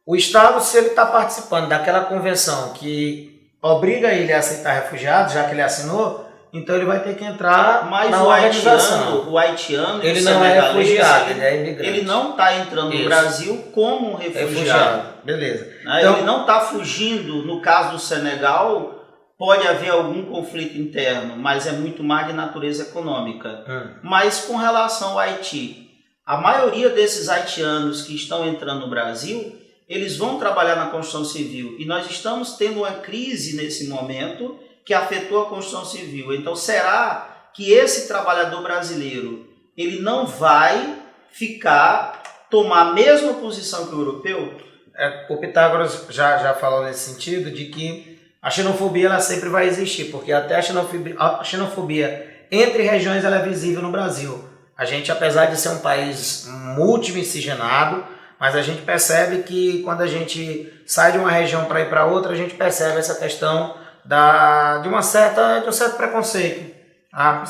o Estado, se ele está participando daquela convenção que obriga ele a aceitar refugiados, já que ele assinou, então ele vai ter que entrar na organização.
O haitiano
ele não é refugiado, ele é imigrante.
Ele não está entrando no Brasil como um refugiado.
Beleza.
Então, ele não está fugindo, no caso do Senegal, pode haver algum conflito interno, mas é muito mais de natureza econômica. Mas com relação ao Haiti, a maioria desses haitianos que estão entrando no Brasil, eles vão trabalhar na construção civil. E nós estamos tendo uma crise nesse momento que afetou a construção civil. Então, será que esse trabalhador brasileiro ele não vai tomar a mesma posição que o europeu?
O Pitágoras já falou nesse sentido de que a xenofobia ela sempre vai existir, porque até a xenofobia entre regiões ela é visível no Brasil. A gente, apesar de ser um país multimiscigenado, mas a gente percebe que quando a gente sai de uma região para ir para outra, a gente percebe essa questão de um certo preconceito. A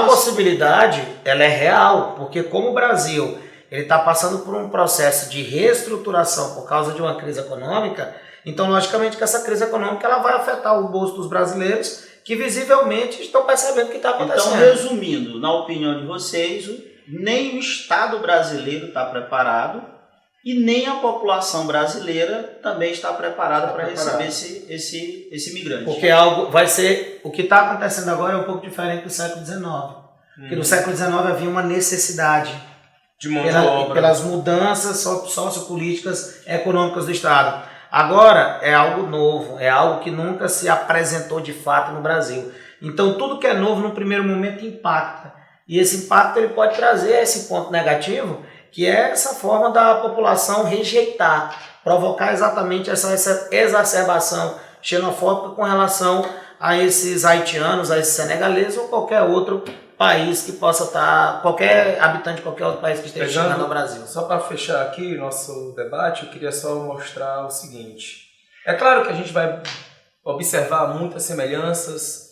possibilidade ela é real, porque como o Brasil ele está passando por um processo de reestruturação por causa de uma crise econômica, então logicamente que essa crise econômica ela vai afetar o bolso dos brasileiros que visivelmente estão percebendo o que está acontecendo.
Então, resumindo, na opinião de vocês, nem o Estado brasileiro está preparado e nem a população brasileira também está preparada para receber esse migrante.
Porque o que está acontecendo agora é um pouco diferente do século XIX. Porque no século XIX havia uma necessidade
de mão de obra,
pelas mudanças sociopolíticas e econômicas do Estado. Agora é algo novo, é algo que nunca se apresentou de fato no Brasil. Então tudo que é novo no primeiro momento impacta. E esse impacto ele pode trazer esse ponto negativo, que é essa forma da população rejeitar, provocar exatamente essa exacerbação xenofóbica com relação a esses haitianos, a esses senegaleses ou qualquer outro país que possa estar, qualquer habitante de qualquer outro país que esteja chegando ao Brasil.
Só para fechar aqui o nosso debate, eu queria só mostrar o seguinte. É claro que a gente vai observar muitas semelhanças,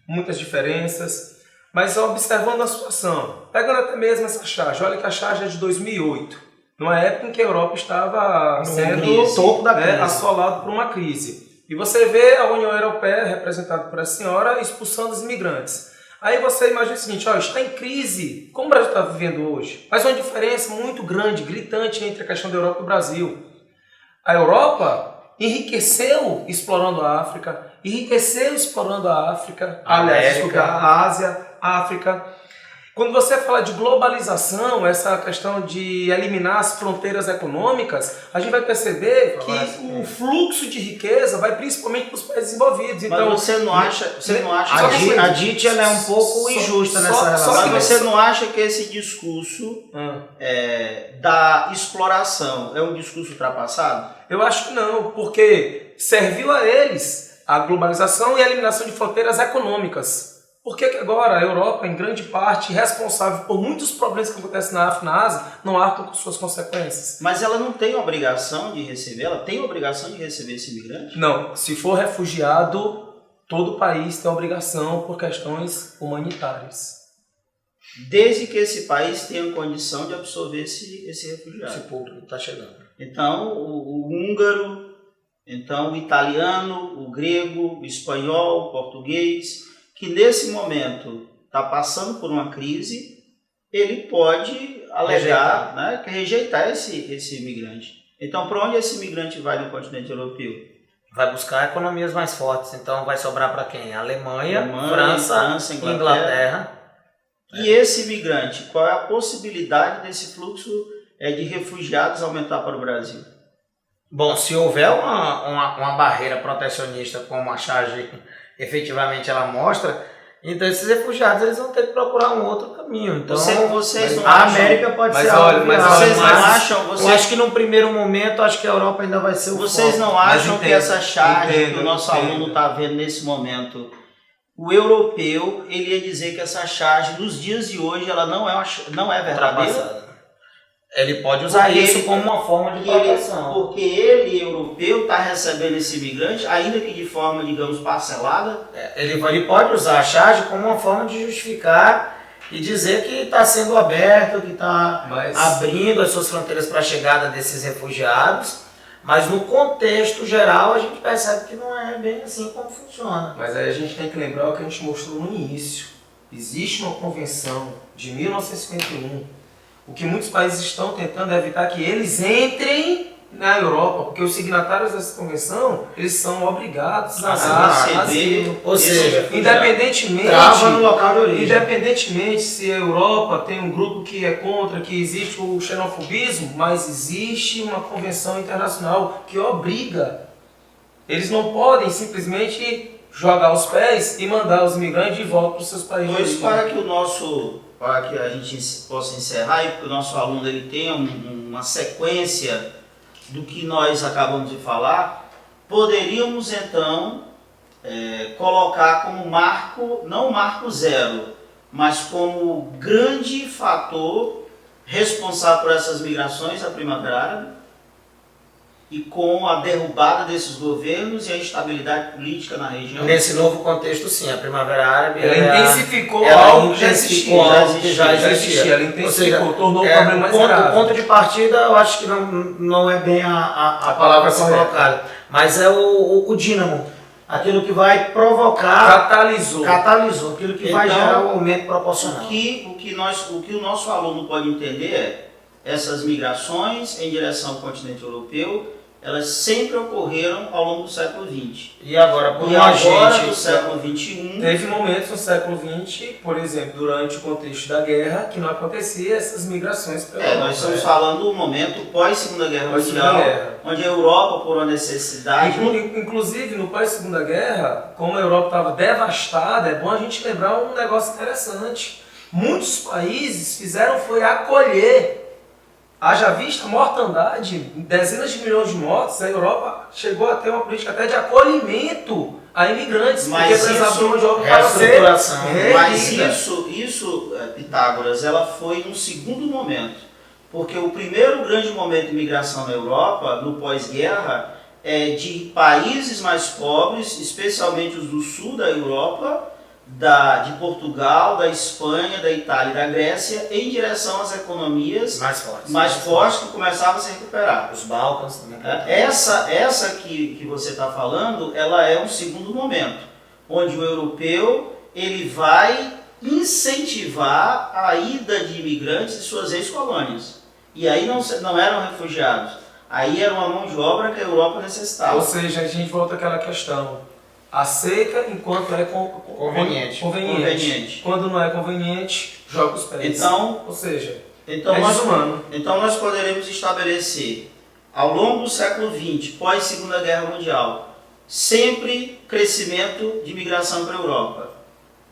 muitas diferenças, mas observando a situação, pegando até mesmo essa charge, olha que a charge é de 2008, numa época em que a Europa estava sendo
topo da crise,
assolado por uma crise. E você vê a União Europeia, representada por essa senhora, expulsando os imigrantes. Aí você imagina o seguinte, está em crise, como o Brasil está vivendo hoje, mas uma diferença muito grande, gritante entre a questão da Europa e o Brasil. A Europa enriqueceu explorando a África, a Ásia, a África. Quando você fala de globalização, essa questão de eliminar as fronteiras econômicas, a gente vai perceber que o fluxo de riqueza vai principalmente para os países desenvolvidos. Então,
mas você não acha
a DIT ela é um pouco injusta nessa relação.
Mas você não acha que esse discurso da exploração é um discurso ultrapassado?
Eu acho que não, porque serviu a eles a globalização e a eliminação de fronteiras econômicas. Por que agora a Europa, em grande parte, responsável por muitos problemas que acontecem na África e na Ásia, não arca com suas consequências?
Mas ela não tem obrigação de receber? Ela tem obrigação de receber esse imigrante?
Não. Se for refugiado, todo país tem obrigação por questões humanitárias.
Desde que esse país tenha condição de absorver esse refugiado.
Esse público está chegando.
Então, o húngaro, então o italiano, o grego, o espanhol, o português, que nesse momento está passando por uma crise, ele pode alegar, rejeitar esse imigrante. Então, para onde esse imigrante vai no continente europeu?
Vai buscar economias mais fortes. Então, vai sobrar para quem? Alemanha, França, Inglaterra.
E esse imigrante, qual é a possibilidade desse fluxo de refugiados aumentar para o Brasil?
Bom, se houver uma barreira protecionista como a charge efetivamente ela mostra, então esses refugiados eles vão ter que procurar um outro caminho. Então,
vocês não
a América pode ser algo
eu
acho que num primeiro momento, acho que a Europa ainda vai ser o
Vocês
foco.
não acham que essa charge que o nosso aluno está vendo nesse momento, o europeu, ele ia dizer que essa charge, nos dias de hoje, ela não é verdadeira?
Ele pode usar isso como uma forma de proteção.
Porque ele, europeu, está recebendo esse imigrante, ainda que de forma, digamos, parcelada.
Ele pode usar a charge como uma forma de justificar e dizer que está sendo aberto, que está abrindo as suas fronteiras para a chegada desses refugiados. Mas no contexto geral a gente percebe que não é bem assim como funciona.
Mas aí a gente tem que lembrar o que a gente mostrou no início. Existe uma convenção de 1951. O que muitos países estão tentando é evitar que eles entrem na Europa, porque os signatários dessa convenção, eles são obrigados a
receber,
ou seja, independentemente
no local de origem.
Independentemente se a Europa tem um grupo que é contra, que existe o xenofobismo, mas existe uma convenção internacional que obriga. Eles não podem simplesmente jogar os pés e mandar os imigrantes de volta para os seus países.
Pois para que a gente possa encerrar e que o nosso aluno ele tenha uma sequência do que nós acabamos de falar, poderíamos então colocar como marco, não marco zero, mas como grande fator responsável por essas migrações a Primavera Árabe, e com a derrubada desses governos e a instabilidade política na região.
Nesse novo contexto, sim, a Primavera Árabe
intensificou algo que já existia. Ela intensificou, tornou o problema mais grave.
O ponto de partida, eu acho que não é bem a palavra colocada, mas é o dínamo, aquilo que vai provocar... Catalisou, aquilo que vai gerar o aumento proporcional.
O que o nosso aluno pode entender é essas migrações em direção ao continente europeu, elas sempre ocorreram ao longo do século XX.
E agora,
do século XXI...
Teve momentos no século XX, por exemplo, durante o contexto da guerra, que não acontecia essas migrações para a Europa.
Nós estamos falando do momento pós-Segunda Guerra Mundial, onde a Europa, por uma necessidade...
Inclusive, no pós-Segunda Guerra, como a Europa estava devastada, é bom a gente lembrar um negócio interessante. Muitos países foi acolher. Haja vista a mortandade, dezenas de milhões de mortos, a Europa chegou a ter uma política até de acolhimento a imigrantes,
mas
porque precisava de uma jogo
para ser
mas isso, Pitágoras, ela foi um segundo momento, porque o primeiro grande momento de imigração na Europa, no pós-guerra, é de países mais pobres, especialmente os do sul da Europa, de Portugal, da Espanha, da Itália e da Grécia, em direção às economias mais fortes que começavam a se recuperar.
Os Balcãs também.
Essa que você está falando, ela é um segundo momento, onde o europeu ele vai incentivar a ida de imigrantes de suas ex-colônias. E aí não eram refugiados, aí era uma mão de obra que a Europa necessitava.
Ou seja, a gente volta àquela questão. Aceita enquanto é conveniente. Quando não é conveniente, joga os pés. Ou seja, desumano.
Então nós poderemos estabelecer, ao longo do século XX, pós-Segunda Guerra Mundial, sempre crescimento de migração para a Europa.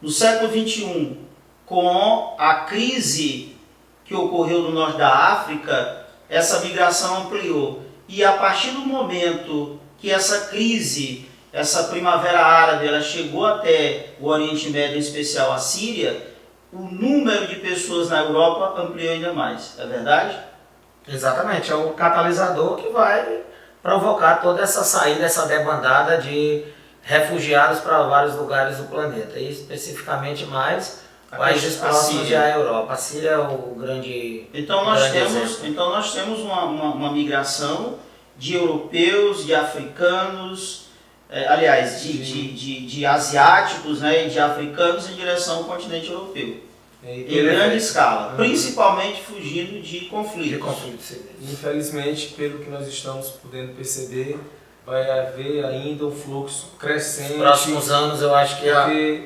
No século XXI, com a crise que ocorreu no norte da África, essa migração ampliou. E a partir do momento que essa crise, essa Primavera Árabe, ela chegou até o Oriente Médio, em especial a Síria, o número de pessoas na Europa ampliou ainda mais. É verdade?
Exatamente. É o catalisador que vai provocar toda essa saída, essa debandada de refugiados para vários lugares do planeta. E especificamente mais países próximos à Europa. A Síria é o grande
Então nós temos uma migração de europeus, de africanos, de asiáticos, né, e de africanos em direção ao continente europeu. Em grande escala, principalmente fugindo de conflitos.
Infelizmente, pelo que nós estamos podendo perceber, vai haver ainda um fluxo crescente.
Nos próximos anos eu acho que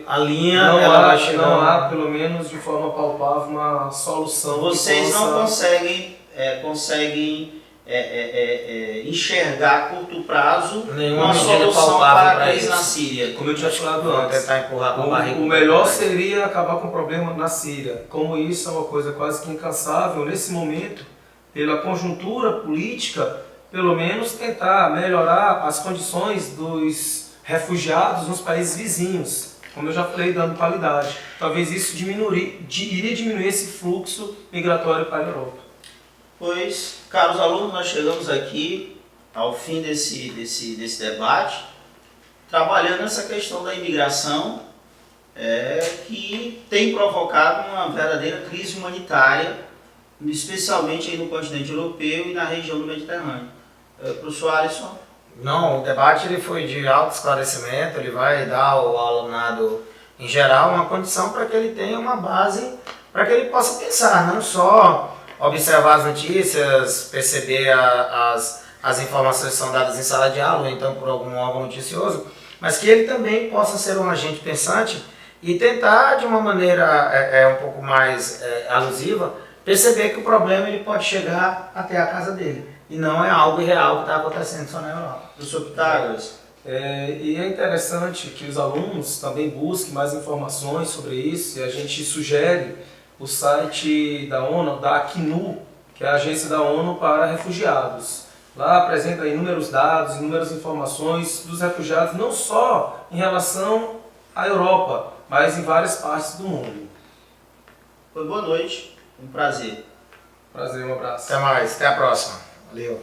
a linha
vai chegar. Não há, pelo menos de forma palpável, uma solução.
Vocês não conseguem enxergar a curto prazo uma solução para a crise na Síria.
Como eu tinha falado antes, o melhor seria acabar com o problema na Síria. Como isso é uma coisa quase que incansável, nesse momento, pela conjuntura política, pelo menos tentar melhorar as condições dos refugiados nos países vizinhos. Como eu já falei, dando qualidade. Talvez isso iria diminuir esse fluxo migratório para a Europa.
Pois, caros alunos, nós chegamos aqui ao fim desse debate, trabalhando nessa questão da imigração, que tem provocado uma verdadeira crise humanitária, especialmente aí no continente europeu e na região do Mediterrâneo. Professor Alisson?
Não, o debate ele foi de alto esclarecimento, ele vai dar ao alunado em geral uma condição para que ele tenha uma base, para que ele possa pensar, não só observar as notícias, perceber as as informações são dadas em sala de aula, ou então por algum órgão noticioso, mas que ele também possa ser um agente pensante e tentar, de uma maneira um pouco mais alusiva, perceber que o problema ele pode chegar até a casa dele, e não é algo irreal que está acontecendo só na Europa.
Professor Pitágoras.
E é interessante que os alunos também busquem mais informações sobre isso, e a gente sugere o site da ONU, da Acnu, que é a Agência da ONU para Refugiados. Lá apresenta inúmeros dados, inúmeras informações dos refugiados, não só em relação à Europa, mas em várias partes do mundo.
Boa noite, um prazer.
Prazer, um abraço.
Até mais, até a próxima. Valeu.